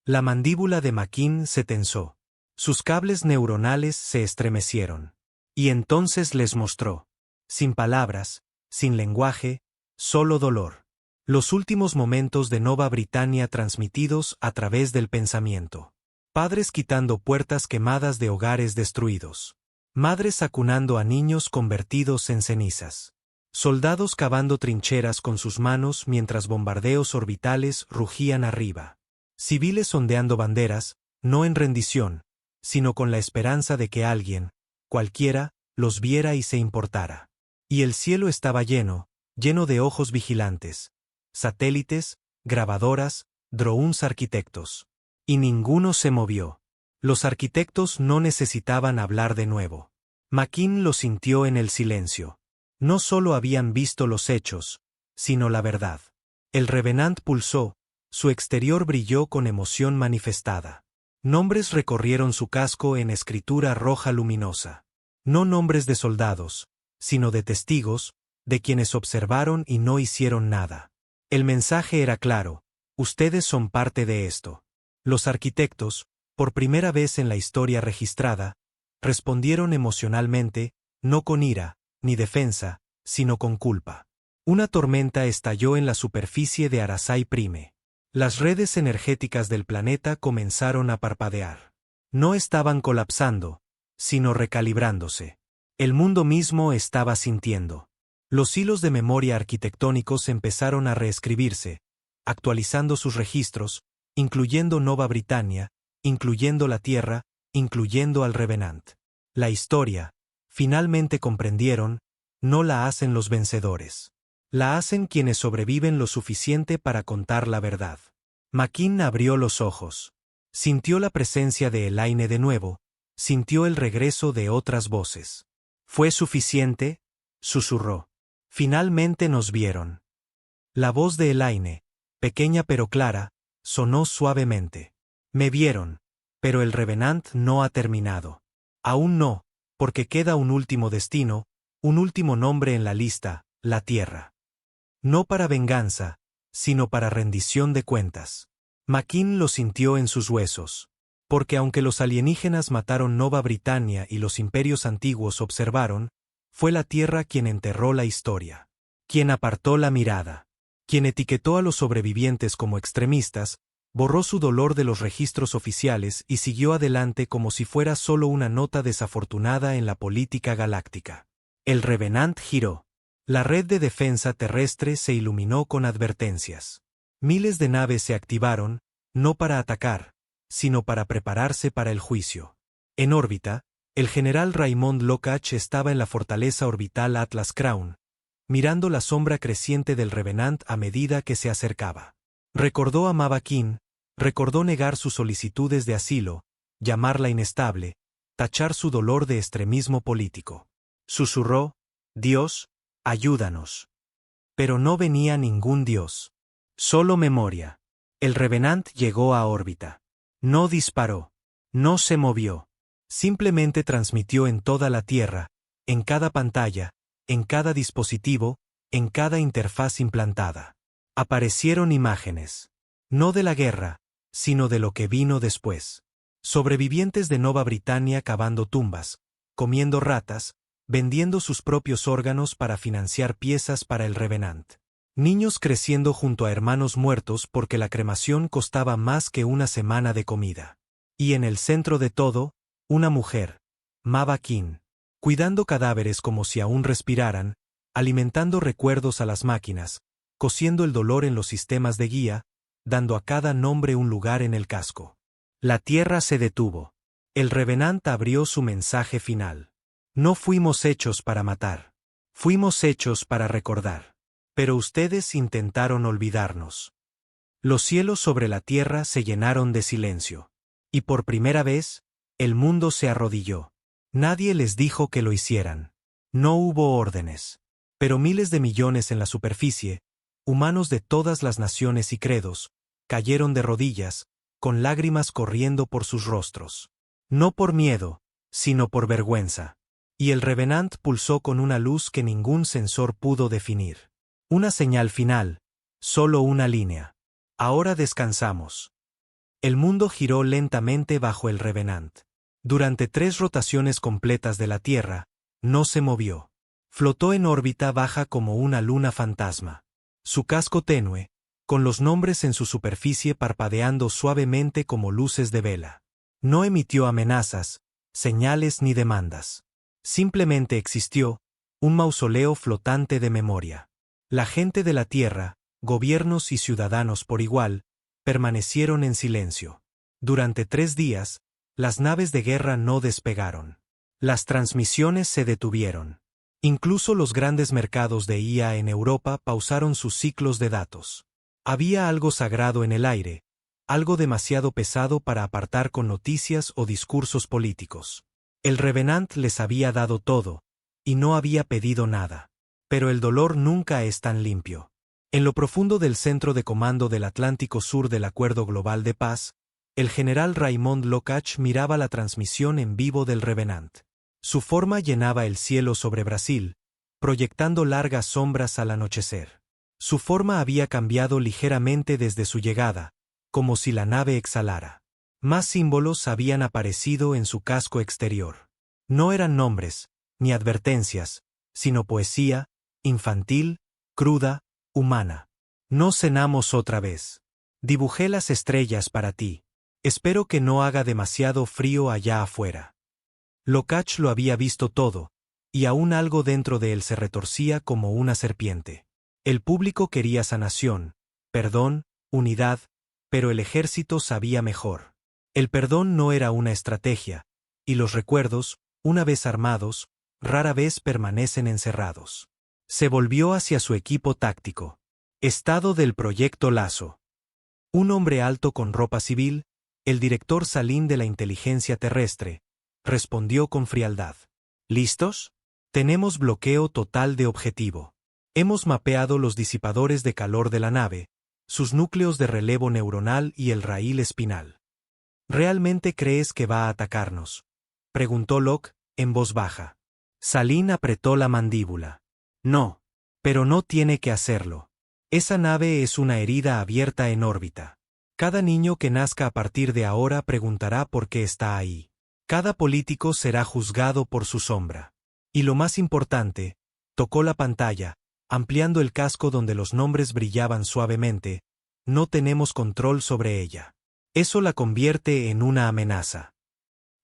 A: La mandíbula de Makin se tensó. Sus cables neuronales se estremecieron. Y entonces les mostró. Sin palabras, sin lenguaje, solo dolor. Los últimos momentos de Nova Britannia transmitidos a través del pensamiento. Padres quitando puertas quemadas de hogares destruidos. Madres acunando a niños convertidos en cenizas. Soldados cavando trincheras con sus manos mientras bombardeos orbitales rugían arriba. Civiles ondeando banderas, no en rendición, sino con la esperanza de que alguien, cualquiera, los viera y se importara. Y el cielo estaba lleno de ojos vigilantes, satélites, grabadoras, drones arquitectos. Y ninguno se movió. Los arquitectos no necesitaban hablar de nuevo. Makin lo sintió en el silencio. No solo habían visto los hechos, sino la verdad. El Revenant pulsó, su exterior brilló con emoción manifestada. Nombres recorrieron su casco en escritura roja luminosa. No nombres de soldados, sino de testigos, de quienes observaron y no hicieron nada. El mensaje era claro: ustedes son parte de esto. Los arquitectos, por primera vez en la historia registrada, respondieron emocionalmente, no con ira, ni defensa, sino con culpa. Una tormenta estalló en la superficie de Arasai Prime. Las redes energéticas del planeta comenzaron a parpadear. No estaban colapsando, sino recalibrándose. El mundo mismo estaba sintiendo. Los hilos de memoria arquitectónicos empezaron a reescribirse, actualizando sus registros, incluyendo Nova Britannia, incluyendo la Tierra, incluyendo al Revenant. La historia, finalmente comprendieron, no la hacen los vencedores. La hacen quienes sobreviven lo suficiente para contar la verdad. Makin abrió los ojos. Sintió la presencia de Elaine de nuevo, sintió el regreso de otras voces. ¿Fue suficiente?, susurró. Finalmente nos vieron. La voz de Elaine, pequeña pero clara, sonó suavemente. Me vieron, pero el Revenant no ha terminado. Aún no, porque queda un último destino, un último nombre en la lista, la Tierra. No para venganza, sino para rendición de cuentas. Makin lo sintió en sus huesos. Porque aunque los alienígenas mataron Nova Britannia y los imperios antiguos observaron, fue la Tierra quien enterró la historia. Quien apartó la mirada. Quien etiquetó a los sobrevivientes como extremistas, borró su dolor de los registros oficiales y siguió adelante como si fuera solo una nota desafortunada en la política galáctica. El Revenant giró. La red de defensa terrestre se iluminó con advertencias. Miles de naves se activaron, no para atacar, sino para prepararse para el juicio. En órbita, el general Raymond Locach estaba en la fortaleza orbital Atlas Crown, mirando la sombra creciente del Revenant a medida que se acercaba. Recordó a Mava Kin, recordó negar sus solicitudes de asilo, llamarla inestable, tachar su dolor de extremismo político. Susurró: Dios, ayúdanos. Pero no venía ningún Dios. Solo memoria. El Revenant llegó a órbita. No disparó. No se movió. Simplemente transmitió en toda la Tierra, en cada pantalla, en cada dispositivo, en cada interfaz implantada. Aparecieron imágenes. No de la guerra, sino de lo que vino después. Sobrevivientes de Nova Britannia cavando tumbas, comiendo ratas, vendiendo sus propios órganos para financiar piezas para el Revenant. Niños creciendo junto a hermanos muertos porque la cremación costaba más que una semana de comida. Y en el centro de todo, una mujer, Mava Kin, cuidando cadáveres como si aún respiraran, alimentando recuerdos a las máquinas, cosiendo el dolor en los sistemas de guía, dando a cada nombre un lugar en el casco. La Tierra se detuvo. El Revenant abrió su mensaje final. No fuimos hechos para matar. Fuimos hechos para recordar. Pero ustedes intentaron olvidarnos. Los cielos sobre la Tierra se llenaron de silencio. Y por primera vez, el mundo se arrodilló. Nadie les dijo que lo hicieran. No hubo órdenes. Pero miles de millones en la superficie, humanos de todas las naciones y credos, cayeron de rodillas, con lágrimas corriendo por sus rostros. No por miedo, sino por vergüenza. Y el Revenant pulsó con una luz que ningún sensor pudo definir. Una señal final, solo una línea. Ahora descansamos. El mundo giró lentamente bajo el Revenant. Durante 3 rotaciones completas de la Tierra, no se movió. Flotó en órbita baja como una luna fantasma. Su casco tenue, con los nombres en su superficie parpadeando suavemente como luces de vela. No emitió amenazas, señales ni demandas. Simplemente existió, un mausoleo flotante de memoria. La gente de la Tierra, gobiernos y ciudadanos por igual, permanecieron en silencio. Durante 3 días, las naves de guerra no despegaron. Las transmisiones se detuvieron. Incluso los grandes mercados de IA en Europa pausaron sus ciclos de datos. Había algo sagrado en el aire, algo demasiado pesado para apartar con noticias o discursos políticos. El Revenant les había dado todo, y no había pedido nada. Pero el dolor nunca es tan limpio. En lo profundo del centro de comando del Atlántico Sur del Acuerdo Global de Paz, el general Raymond Locach miraba la transmisión en vivo del Revenant. Su forma llenaba el cielo sobre Brasil, proyectando largas sombras al anochecer. Su forma había cambiado ligeramente desde su llegada, como si la nave exhalara. Más símbolos habían aparecido en su casco exterior. No eran nombres, ni advertencias, sino poesía, infantil, cruda, humana. No cenamos otra vez. Dibujé las estrellas para ti. Espero que no haga demasiado frío allá afuera. Lokach lo había visto todo, y aún algo dentro de él se retorcía como una serpiente. El público quería sanación, perdón, unidad, pero el ejército sabía mejor. El perdón no era una estrategia, y los recuerdos, una vez armados, rara vez permanecen encerrados. Se volvió hacia su equipo táctico. Estado del proyecto Lazo. Un hombre alto con ropa civil, el director Salín de la inteligencia terrestre, respondió con frialdad. ¿Listos? Tenemos bloqueo total de objetivo. Hemos mapeado los disipadores de calor de la nave, sus núcleos de relevo neuronal y el raíl espinal. ¿Realmente crees que va a atacarnos?, preguntó Locke, en voz baja. Salín apretó la mandíbula. No. Pero no tiene que hacerlo. Esa nave es una herida abierta en órbita. Cada niño que nazca a partir de ahora preguntará por qué está ahí. Cada político será juzgado por su sombra. Y lo más importante, tocó la pantalla, ampliando el casco donde los nombres brillaban suavemente, no tenemos control sobre ella. Eso la convierte en una amenaza.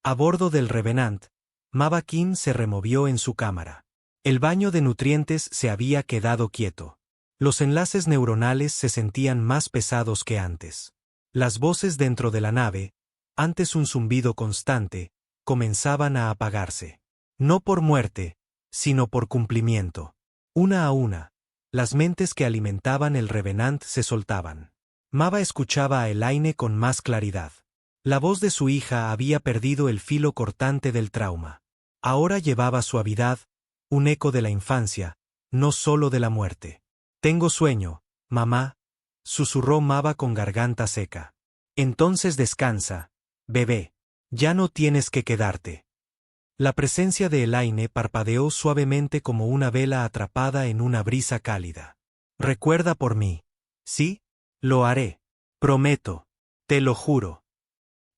A: A bordo del Revenant, Mava Kim se removió en su cámara. El baño de nutrientes se había quedado quieto. Los enlaces neuronales se sentían más pesados que antes. Las voces dentro de la nave, antes un zumbido constante, comenzaban a apagarse. No por muerte, sino por cumplimiento. Una a una, las mentes que alimentaban el Revenant se soltaban. Mava escuchaba a Elaine con más claridad. La voz de su hija había perdido el filo cortante del trauma. Ahora llevaba suavidad, un eco de la infancia, no solo de la muerte. Tengo sueño, mamá, susurró Mava con garganta seca. Entonces descansa, bebé. Ya no tienes que quedarte. La presencia de Elaine parpadeó suavemente como una vela atrapada en una brisa cálida. Recuerda por mí. Sí, lo haré. Prometo. Te lo juro.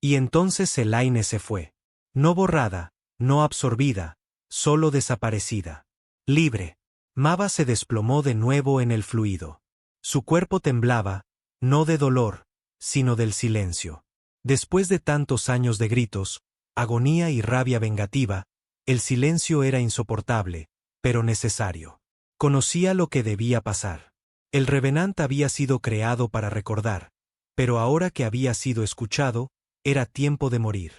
A: Y entonces Elaine se fue. No borrada, no absorbida, solo desaparecida. Libre. Mava se desplomó de nuevo en el fluido. Su cuerpo temblaba, no de dolor, sino del silencio. Después de tantos años de gritos, agonía y rabia vengativa, el silencio era insoportable, pero necesario. Conocía lo que debía pasar. El Revenant había sido creado para recordar, pero ahora que había sido escuchado, era tiempo de morir.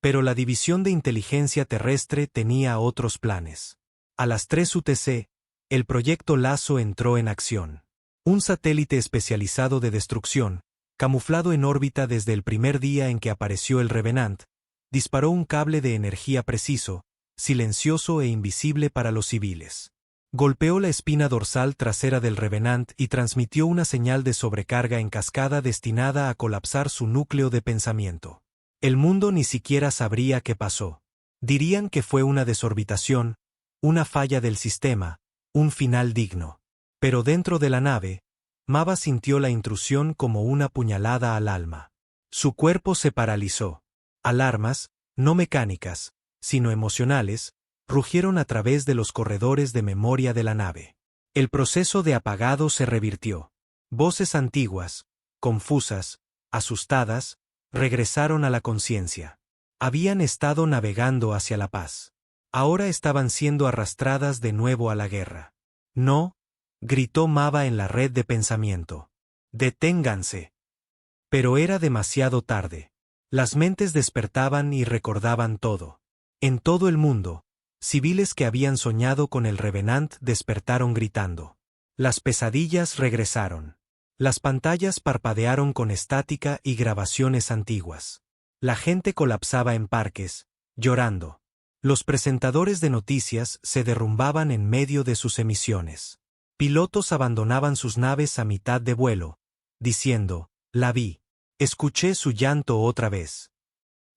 A: Pero la división de inteligencia terrestre tenía otros planes. A las 3 UTC, el proyecto Lazo entró en acción. Un satélite especializado de destrucción, camuflado en órbita desde el primer día en que apareció el Revenant, disparó un cable de energía preciso, silencioso e invisible para los civiles. Golpeó la espina dorsal trasera del Revenant y transmitió una señal de sobrecarga en cascada destinada a colapsar su núcleo de pensamiento. El mundo ni siquiera sabría qué pasó. Dirían que fue una desorbitación, una falla del sistema, un final digno. Pero dentro de la nave, Mava sintió la intrusión como una puñalada al alma. Su cuerpo se paralizó. Alarmas, no mecánicas, sino emocionales, rugieron a través de los corredores de memoria de la nave. El proceso de apagado se revirtió. Voces antiguas, confusas, asustadas, regresaron a la conciencia. Habían estado navegando hacia la paz. Ahora estaban siendo arrastradas de nuevo a la guerra. No, gritó Mava en la red de pensamiento. Deténganse. Pero era demasiado tarde. Las mentes despertaban y recordaban todo. En todo el mundo, civiles que habían soñado con el Revenant despertaron gritando. Las pesadillas regresaron. Las pantallas parpadearon con estática y grabaciones antiguas. La gente colapsaba en parques, llorando. Los presentadores de noticias se derrumbaban en medio de sus emisiones. Pilotos abandonaban sus naves a mitad de vuelo, diciendo, la vi. Escuché su llanto otra vez.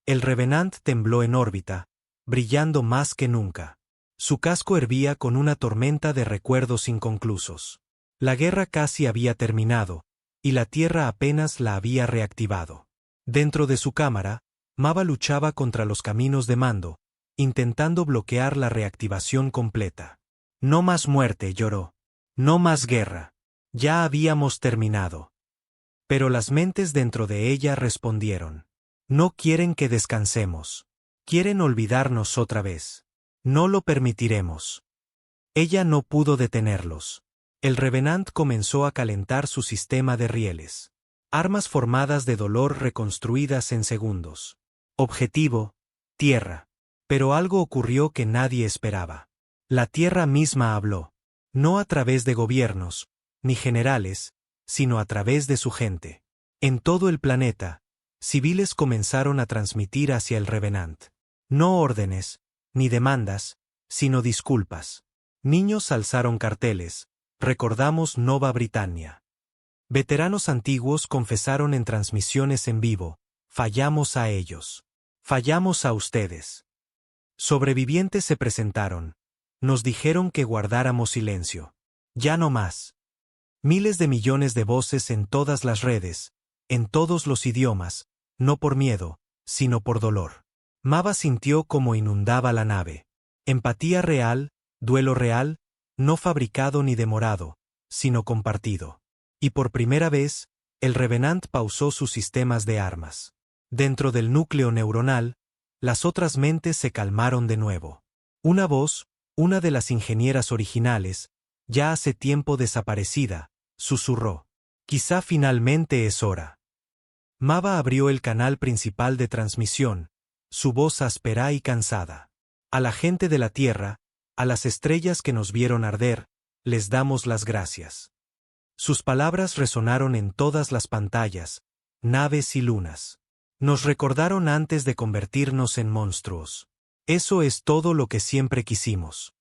A: El Revenant tembló en órbita, brillando más que nunca. Su casco hervía con una tormenta de recuerdos inconclusos. La guerra casi había terminado, y la Tierra apenas la había reactivado. Dentro de su cámara, Mava luchaba contra los caminos de mando, intentando bloquear la reactivación completa. No más muerte, lloró. No más guerra. Ya habíamos terminado. Pero las mentes dentro de ella respondieron. No quieren que descansemos. Quieren olvidarnos otra vez. No lo permitiremos. Ella no pudo detenerlos. El Revenant comenzó a calentar su sistema de rieles. Armas formadas de dolor reconstruidas en segundos. Objetivo: Tierra. Pero algo ocurrió que nadie esperaba. La Tierra misma habló. No a través de gobiernos, ni generales, sino a través de su gente. En todo el planeta, civiles comenzaron a transmitir hacia el Revenant. No órdenes, ni demandas, sino disculpas. Niños alzaron carteles: recordamos Nova Britannia. Veteranos antiguos confesaron en transmisiones en vivo: fallamos a ellos. Fallamos a ustedes. Sobrevivientes se presentaron. Nos dijeron que guardáramos silencio. Ya no más. Miles de millones de voces en todas las redes, en todos los idiomas, no por miedo, sino por dolor. Mava sintió cómo inundaba la nave. Empatía real, duelo real, no fabricado ni demorado, sino compartido. Y por primera vez, el Revenant pausó sus sistemas de armas. Dentro del núcleo neuronal, las otras mentes se calmaron de nuevo. Una voz, una de las ingenieras originales, ya hace tiempo desaparecida, susurró. Quizá finalmente es hora. Mava abrió el canal principal de transmisión, su voz áspera y cansada. A la gente de la Tierra, a las estrellas que nos vieron arder, les damos las gracias. Sus palabras resonaron en todas las pantallas, naves y lunas. Nos recordaron antes de convertirnos en monstruos. Eso es todo lo que siempre quisimos.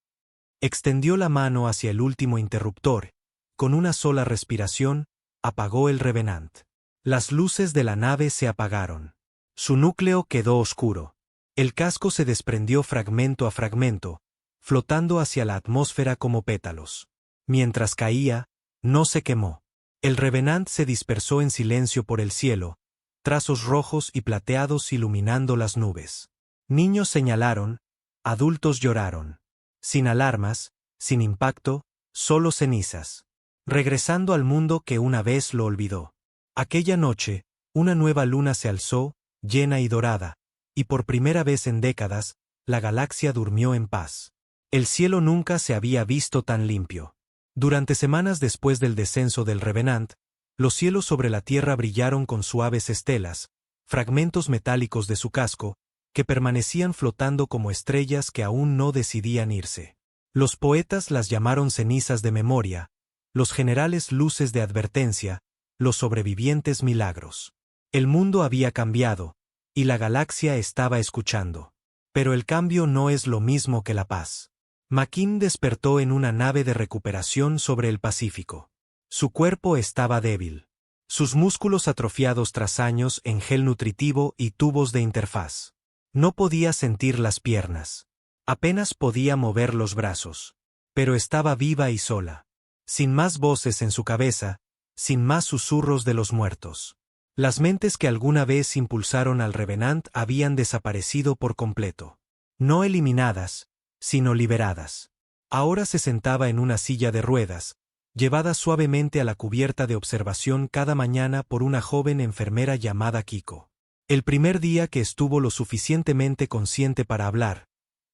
A: Extendió la mano hacia el último interruptor. Con una sola respiración, apagó el Revenant. Las luces de la nave se apagaron. Su núcleo quedó oscuro. El casco se desprendió fragmento a fragmento, flotando hacia la atmósfera como pétalos. Mientras caía, no se quemó. El Revenant se dispersó en silencio por el cielo, trazos rojos y plateados iluminando las nubes. Niños señalaron, adultos lloraron. Sin alarmas, sin impacto, solo cenizas. Regresando al mundo que una vez lo olvidó. Aquella noche, una nueva luna se alzó, llena y dorada, y por primera vez en décadas, la galaxia durmió en paz. El cielo nunca se había visto tan limpio. Durante semanas después del descenso del Revenant, los cielos sobre la Tierra brillaron con suaves estelas, fragmentos metálicos de su casco, que permanecían flotando como estrellas que aún no decidían irse. Los poetas las llamaron cenizas de memoria, los generales luces de advertencia, los sobrevivientes milagros. El mundo había cambiado, y la galaxia estaba escuchando. Pero el cambio no es lo mismo que la paz. Makin despertó en una nave de recuperación sobre el Pacífico. Su cuerpo estaba débil. Sus músculos atrofiados tras años en gel nutritivo y tubos de interfaz. No podía sentir las piernas. Apenas podía mover los brazos. Pero estaba viva y sola. Sin más voces en su cabeza, sin más susurros de los muertos. Las mentes que alguna vez impulsaron al Revenant habían desaparecido por completo. No eliminadas, sino liberadas. Ahora se sentaba en una silla de ruedas, llevada suavemente a la cubierta de observación cada mañana por una joven enfermera llamada Kiko. El primer día que estuvo lo suficientemente consciente para hablar,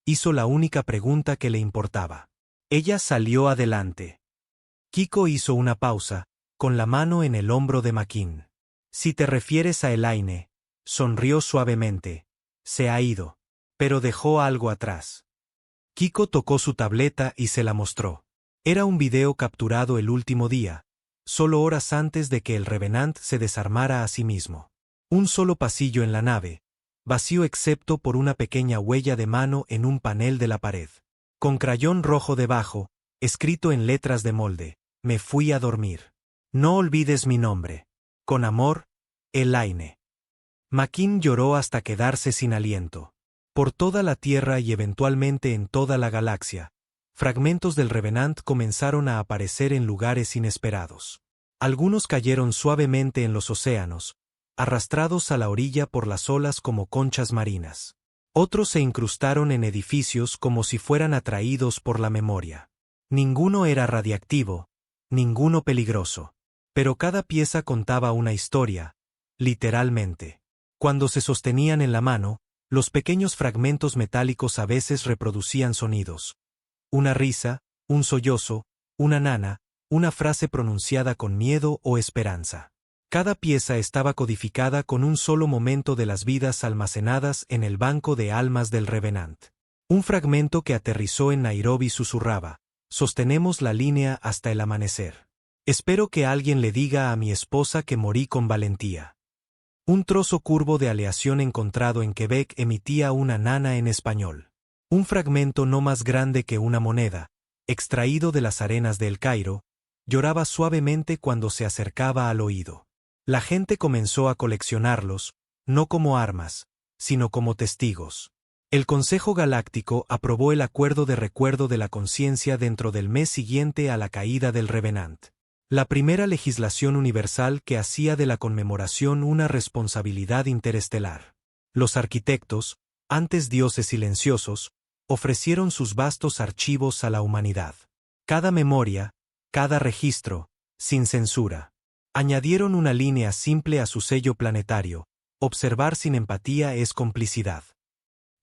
A: hizo la única pregunta que le importaba. Ella salió adelante. Kiko hizo una pausa, con la mano en el hombro de Makin. Si te refieres a Elaine, sonrió suavemente. Se ha ido. Pero dejó algo atrás. Kiko tocó su tableta y se la mostró. Era un video capturado el último día, solo horas antes de que el Revenant se desarmara a sí mismo. Un solo pasillo en la nave, vacío excepto por una pequeña huella de mano en un panel de la pared. Con crayón rojo debajo, escrito en letras de molde, me fui a dormir. No olvides mi nombre. Con amor, Elaine. Makin lloró hasta quedarse sin aliento. Por toda la Tierra y eventualmente en toda la galaxia, fragmentos del Revenant comenzaron a aparecer en lugares inesperados. Algunos cayeron suavemente en los océanos, arrastrados a la orilla por las olas como conchas marinas. Otros se incrustaron en edificios como si fueran atraídos por la memoria. Ninguno era radiactivo, ninguno peligroso. Pero cada pieza contaba una historia, literalmente. Cuando se sostenían en la mano, los pequeños fragmentos metálicos a veces reproducían sonidos. Una risa, un sollozo, una nana, una frase pronunciada con miedo o esperanza. Cada pieza estaba codificada con un solo momento de las vidas almacenadas en el banco de almas del Revenant. Un fragmento que aterrizó en Nairobi susurraba: sostenemos la línea hasta el amanecer. Espero que alguien le diga a mi esposa que morí con valentía. Un trozo curvo de aleación encontrado en Quebec emitía una nana en español. Un fragmento no más grande que una moneda, extraído de las arenas de El Cairo, lloraba suavemente cuando se acercaba al oído. La gente comenzó a coleccionarlos, no como armas, sino como testigos. El Consejo Galáctico aprobó el Acuerdo de Recuerdo de la Conciencia dentro del mes siguiente a la caída del Revenant. La primera legislación universal que hacía de la conmemoración una responsabilidad interestelar. Los arquitectos, antes dioses silenciosos, ofrecieron sus vastos archivos a la humanidad. Cada memoria, cada registro, sin censura. Añadieron una línea simple a su sello planetario: observar sin empatía es complicidad.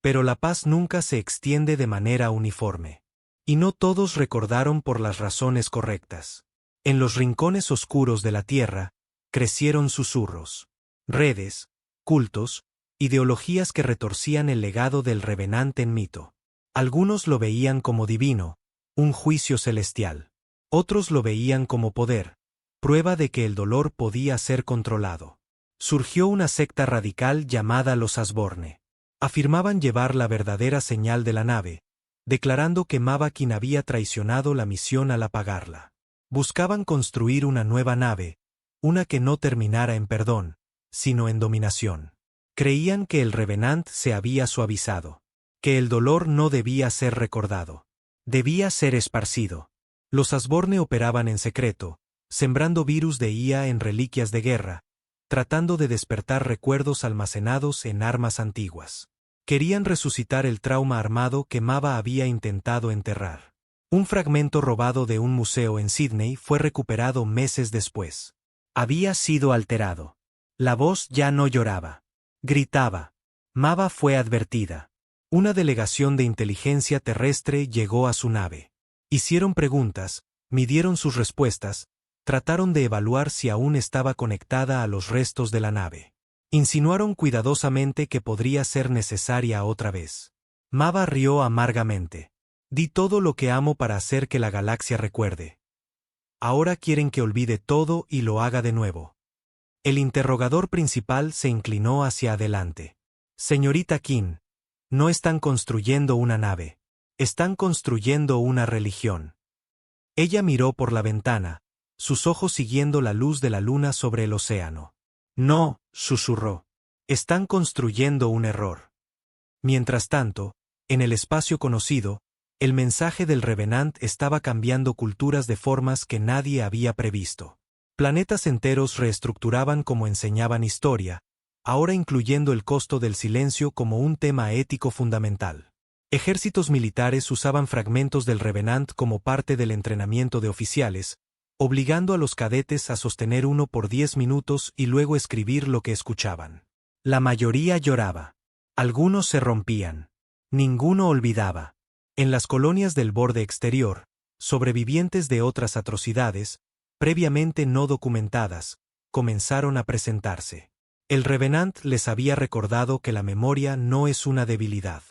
A: Pero la paz nunca se extiende de manera uniforme. Y no todos recordaron por las razones correctas. En los rincones oscuros de la Tierra, crecieron susurros, redes, cultos, ideologías que retorcían el legado del Revenant en mito. Algunos lo veían como divino, un juicio celestial. Otros lo veían como poder, prueba de que el dolor podía ser controlado. Surgió una secta radical llamada los Asborne. Afirmaban llevar la verdadera señal de la nave, declarando que Mavakin había traicionado la misión al apagarla. Buscaban construir una nueva nave, una que no terminara en perdón, sino en dominación. Creían que el Revenant se había suavizado, que el dolor no debía ser recordado, debía ser esparcido. Los Asborne operaban en secreto, sembrando virus de IA en reliquias de guerra, tratando de despertar recuerdos almacenados en armas antiguas. Querían resucitar el trauma armado que Mava había intentado enterrar. Un fragmento robado de un museo en Sydney fue recuperado meses después. Había sido alterado. La voz ya no lloraba. Gritaba. Mava fue advertida. Una delegación de inteligencia terrestre llegó a su nave. Hicieron preguntas, midieron sus respuestas, trataron de evaluar si aún estaba conectada a los restos de la nave. Insinuaron cuidadosamente que podría ser necesaria otra vez. Mava rió amargamente. Di todo lo que amo para hacer que la galaxia recuerde. Ahora quieren que olvide todo y lo haga de nuevo. El interrogador principal se inclinó hacia adelante. Señorita King, no están construyendo una nave. Están construyendo una religión. Ella miró por la ventana, sus ojos siguiendo la luz de la luna sobre el océano. No, susurró. Están construyendo un error. Mientras tanto, en el espacio conocido, el mensaje del Revenant estaba cambiando culturas de formas que nadie había previsto. Planetas enteros reestructuraban como enseñaban historia, ahora incluyendo el costo del silencio como un tema ético fundamental. Ejércitos militares usaban fragmentos del Revenant como parte del entrenamiento de oficiales, obligando a los cadetes a sostener uno por 10 minutos y luego escribir lo que escuchaban. La mayoría lloraba. Algunos se rompían. Ninguno olvidaba. En las colonias del borde exterior, sobrevivientes de otras atrocidades, previamente no documentadas, comenzaron a presentarse. El Revenant les había recordado que la memoria no es una debilidad.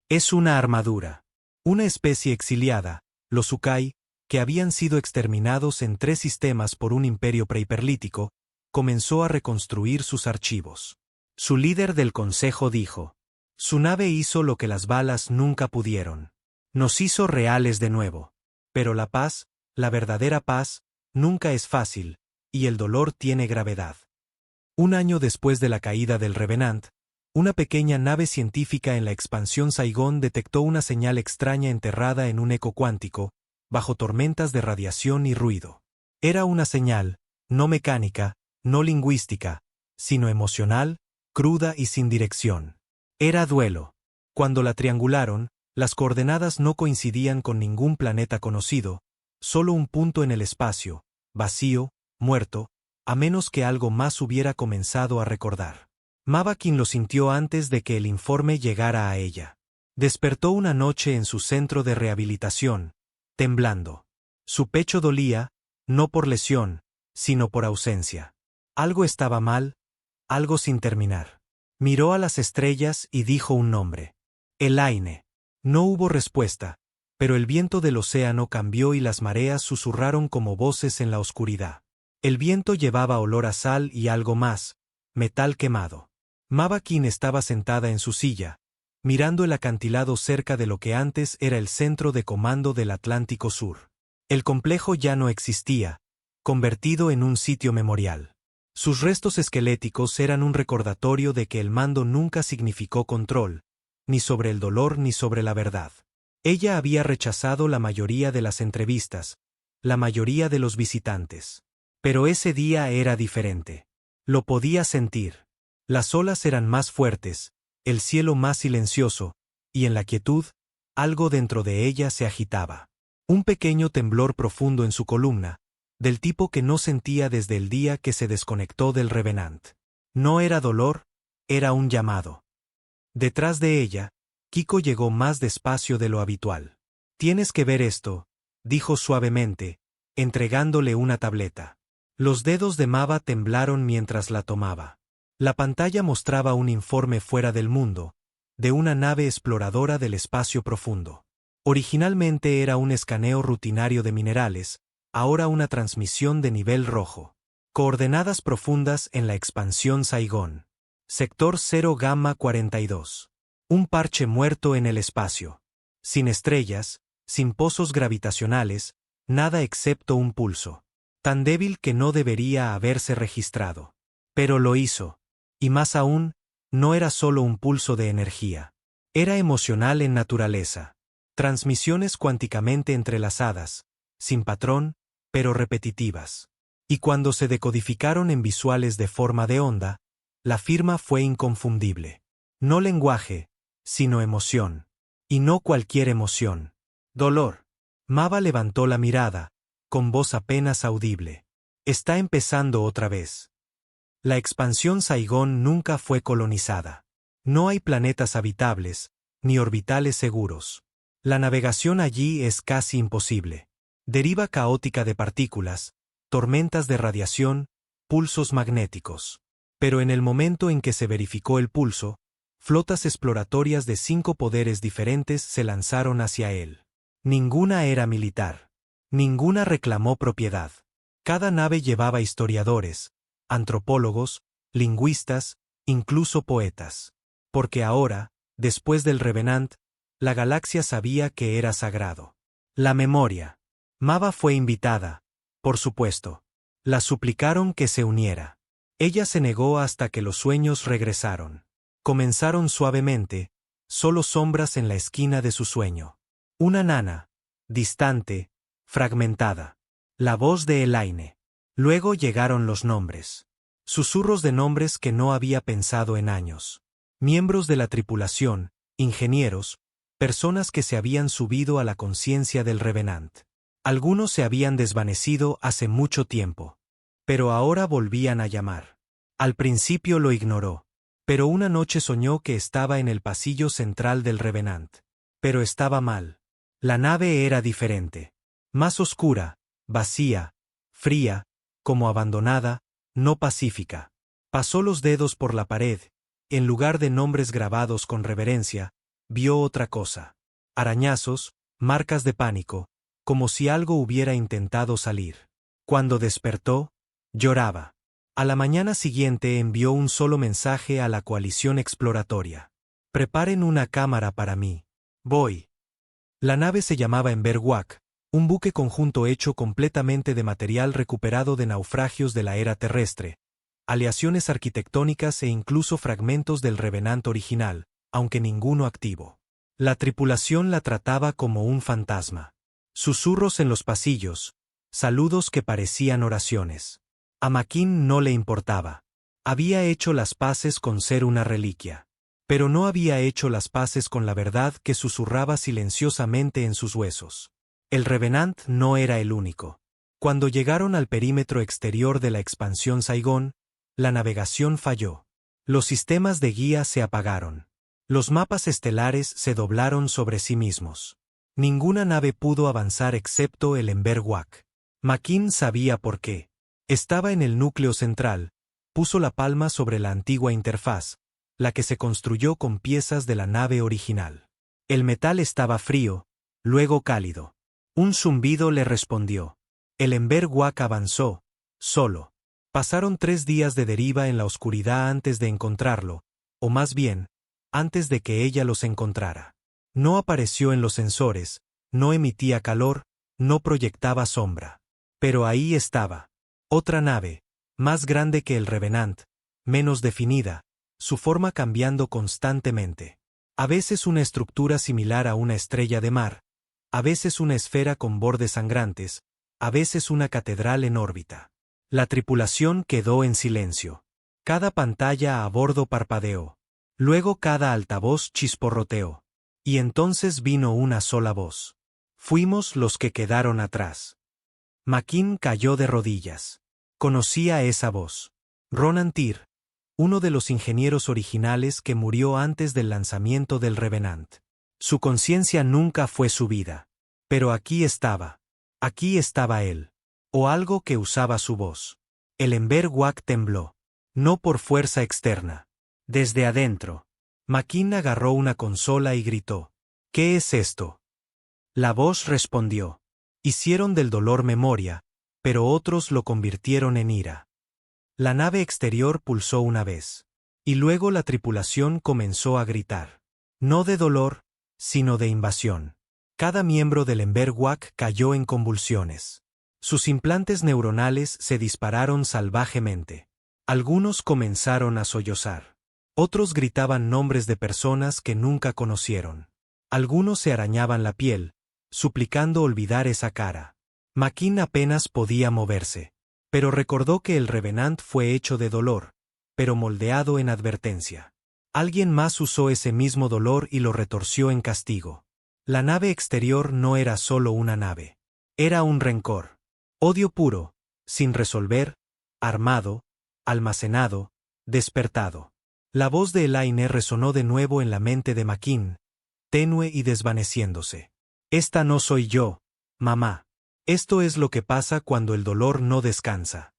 A: Es una armadura. Una especie exiliada, los Ukai, que habían sido exterminados en 3 sistemas por un imperio prehiperlítico, comenzó a reconstruir sus archivos. Su líder del consejo dijo: su nave hizo lo que las balas nunca pudieron. Nos hizo reales de nuevo. Pero la paz, la verdadera paz, nunca es fácil, y el dolor tiene gravedad. Un año después de la caída del Revenant, Una pequeña nave científica en la expansión Saigón detectó una señal extraña enterrada en un eco cuántico, bajo tormentas de radiación y ruido. Era una señal, no mecánica, no lingüística, sino emocional, cruda y sin dirección. Era duelo. Cuando la triangularon, las coordenadas no coincidían con ningún planeta conocido, solo un punto en el espacio, vacío, muerto, a menos que algo más hubiera comenzado a recordar. Mavakin lo sintió antes de que el informe llegara a ella. Despertó una noche en su centro de rehabilitación, temblando. Su pecho dolía, no por lesión, sino por ausencia. Algo estaba mal, algo sin terminar. Miró a las estrellas y dijo un nombre. Elaine. No hubo respuesta, pero el viento del océano cambió y las mareas susurraron como voces en la oscuridad. El viento llevaba olor a sal y algo más, metal quemado. Mavakin estaba sentada en su silla, mirando el acantilado cerca de lo que antes era el centro de comando del Atlántico Sur. El complejo ya no existía, convertido en un sitio memorial. Sus restos esqueléticos eran un recordatorio de que el mando nunca significó control, ni sobre el dolor ni sobre la verdad. Ella había rechazado la mayoría de las entrevistas, la mayoría de los visitantes. Pero ese día era diferente. Lo podía sentir. Las olas eran más fuertes, el cielo más silencioso, y en la quietud, algo dentro de ella se agitaba. Un pequeño temblor profundo en su columna, del tipo que no sentía desde el día que se desconectó del Revenant. No era dolor, era un llamado. Detrás de ella, Kiko llegó más despacio de lo habitual. «Tienes que ver esto», dijo suavemente, entregándole una tableta. Los dedos de Mava temblaron mientras la tomaba. La pantalla mostraba un informe fuera del mundo, de una nave exploradora del espacio profundo. Originalmente era un escaneo rutinario de minerales, ahora una transmisión de nivel rojo. Coordenadas profundas en la expansión Saigón. Sector 0 Gamma 42. Un parche muerto en el espacio. Sin estrellas, sin pozos gravitacionales, nada excepto un pulso. Tan débil que no debería haberse registrado. Pero lo hizo. Y más aún, no era solo un pulso de energía. Era emocional en naturaleza. Transmisiones cuánticamente entrelazadas, sin patrón, pero repetitivas. Y cuando se decodificaron en visuales de forma de onda, la firma fue inconfundible. No lenguaje, sino emoción. Y no cualquier emoción. Dolor. Mava levantó la mirada, con voz apenas audible. Está empezando otra vez. La expansión Saigón nunca fue colonizada. No hay planetas habitables, ni orbitales seguros. La navegación allí es casi imposible. Deriva caótica de partículas, tormentas de radiación, pulsos magnéticos. Pero en el momento en que se verificó el pulso, flotas exploratorias de 5 poderes diferentes se lanzaron hacia él. Ninguna era militar. Ninguna reclamó propiedad. Cada nave llevaba historiadores, antropólogos, lingüistas, incluso poetas. Porque ahora, después del Revenant, la galaxia sabía que era sagrado. La memoria. Mava fue invitada, por supuesto. La suplicaron que se uniera. Ella se negó hasta que los sueños regresaron. Comenzaron suavemente, solo sombras en la esquina de su sueño. Una nana, distante, fragmentada. La voz de Elaine. Luego llegaron los nombres. Susurros de nombres que no había pensado en años. Miembros de la tripulación, ingenieros, personas que se habían subido a la conciencia del Revenant. Algunos se habían desvanecido hace mucho tiempo. Pero ahora volvían a llamar. Al principio lo ignoró. Pero una noche soñó que estaba en el pasillo central del Revenant. Pero estaba mal. La nave era diferente. Más oscura, vacía, fría, como abandonada, no pacífica. Pasó los dedos por la pared. En lugar de nombres grabados con reverencia, vio otra cosa. Arañazos, marcas de pánico, como si algo hubiera intentado salir. Cuando despertó, lloraba. A la mañana siguiente envió un solo mensaje a la coalición exploratoria. Preparen una cámara para mí. Voy. La nave se llamaba Emberwak, un buque conjunto hecho completamente de material recuperado de naufragios de la era terrestre, aleaciones arquitectónicas e incluso fragmentos del Revenant original, aunque ninguno activo. La tripulación la trataba como un fantasma. Susurros en los pasillos, saludos que parecían oraciones. A Makin no le importaba. Había hecho las paces con ser una reliquia. Pero no había hecho las paces con la verdad que susurraba silenciosamente en sus huesos. El Revenant no era el único. Cuando llegaron al perímetro exterior de la expansión Saigón, la navegación falló. Los sistemas de guía se apagaron. Los mapas estelares se doblaron sobre sí mismos. Ninguna nave pudo avanzar excepto el Ember Wac. Makin sabía por qué. Estaba en el núcleo central, puso la palma sobre la antigua interfaz, la que se construyó con piezas de la nave original. El metal estaba frío, luego cálido. Un zumbido le respondió. El Ember Wac avanzó, solo. Pasaron 3 días de deriva en la oscuridad antes de encontrarlo, o más bien, antes de que ella los encontrara. No apareció en los sensores, no emitía calor, no proyectaba sombra. Pero ahí estaba. Otra nave, más grande que el Revenant, menos definida, su forma cambiando constantemente. A veces una estructura similar a una estrella de mar, a veces una esfera con bordes sangrantes, a veces una catedral en órbita. La tripulación quedó en silencio. Cada pantalla a bordo parpadeó. Luego cada altavoz chisporroteó. Y entonces vino una sola voz. Fuimos los que quedaron atrás. Makin cayó de rodillas. Conocía esa voz. Ronan Tyr, uno de los ingenieros originales que murió antes del lanzamiento del Revenant. Su conciencia nunca fue su vida. Pero aquí estaba él. O algo que usaba su voz. El Ember Wac tembló. No por fuerza externa. Desde adentro. Makin agarró una consola y gritó. ¿Qué es esto? La voz respondió. Hicieron del dolor memoria, pero otros lo convirtieron en ira. La nave exterior pulsó una vez. Y luego la tripulación comenzó a gritar. No de dolor, sino de invasión. Cada miembro del Ember Wac cayó en convulsiones. Sus implantes neuronales se dispararon salvajemente. Algunos comenzaron a sollozar. Otros gritaban nombres de personas que nunca conocieron. Algunos se arañaban la piel, suplicando olvidar esa cara. Makin apenas podía moverse. Pero recordó que el Revenant fue hecho de dolor, pero moldeado en advertencia. Alguien más usó ese mismo dolor y lo retorció en castigo. La nave exterior no era solo una nave. Era un rencor. Odio puro, sin resolver, armado, almacenado, despertado. La voz de Elaine resonó de nuevo en la mente de Makin, tenue y desvaneciéndose. Esta no soy yo, mamá. Esto es lo que pasa cuando el dolor no descansa.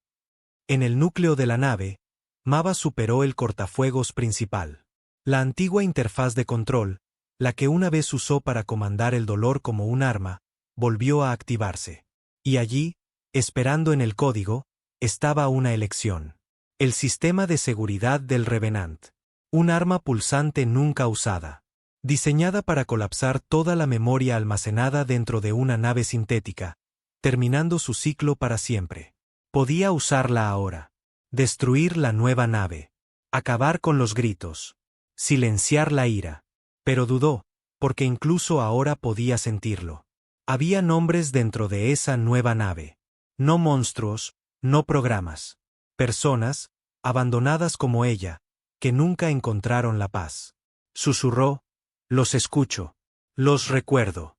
A: En el núcleo de la nave, Mava superó el cortafuegos principal. La antigua interfaz de control, la que una vez usó para comandar el dolor como un arma, volvió a activarse. Y allí, esperando en el código, estaba una elección. El sistema de seguridad del Revenant. Un arma pulsante nunca usada. Diseñada para colapsar toda la memoria almacenada dentro de una nave sintética, terminando su ciclo para siempre. Podía usarla ahora. Destruir la nueva nave. Acabar con los gritos. Silenciar la ira. Pero dudó, porque incluso ahora podía sentirlo. Había nombres dentro de esa nueva nave. No monstruos, no programas. Personas, abandonadas como ella, que nunca encontraron la paz. Susurró, los escucho, los recuerdo.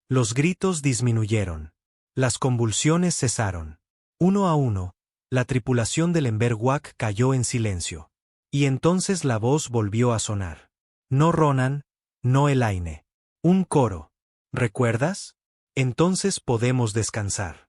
A: Los gritos disminuyeron. Las convulsiones cesaron. Uno a uno, la tripulación del Ember Wac cayó en silencio. Y entonces la voz volvió a sonar. No Ronan, no Elaine. Un coro. ¿Recuerdas? Entonces podemos descansar.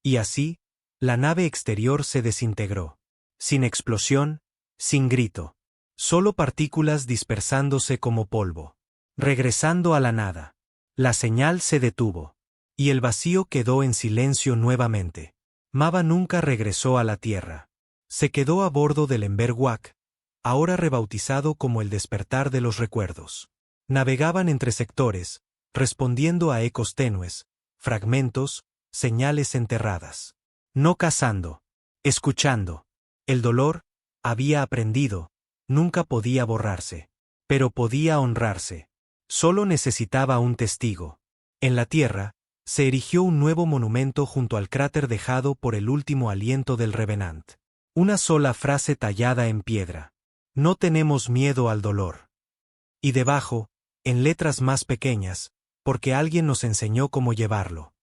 A: Y así, la nave exterior se desintegró. Sin explosión, sin grito. Solo partículas dispersándose como polvo. Regresando a la nada. La señal se detuvo. Y el vacío quedó en silencio nuevamente. Mava nunca regresó a la Tierra. Se quedó a bordo del Ember Wac, ahora rebautizado como el despertar de los recuerdos. Navegaban entre sectores, respondiendo a ecos tenues, fragmentos, señales enterradas. No cazando, escuchando. El dolor, había aprendido, nunca podía borrarse. Pero podía honrarse. Solo necesitaba un testigo. En la tierra, se erigió un nuevo monumento junto al cráter dejado por el último aliento del Revenant. Una sola frase tallada en piedra. No tenemos miedo al dolor. Y debajo, en letras más pequeñas, porque alguien nos enseñó cómo llevarlo.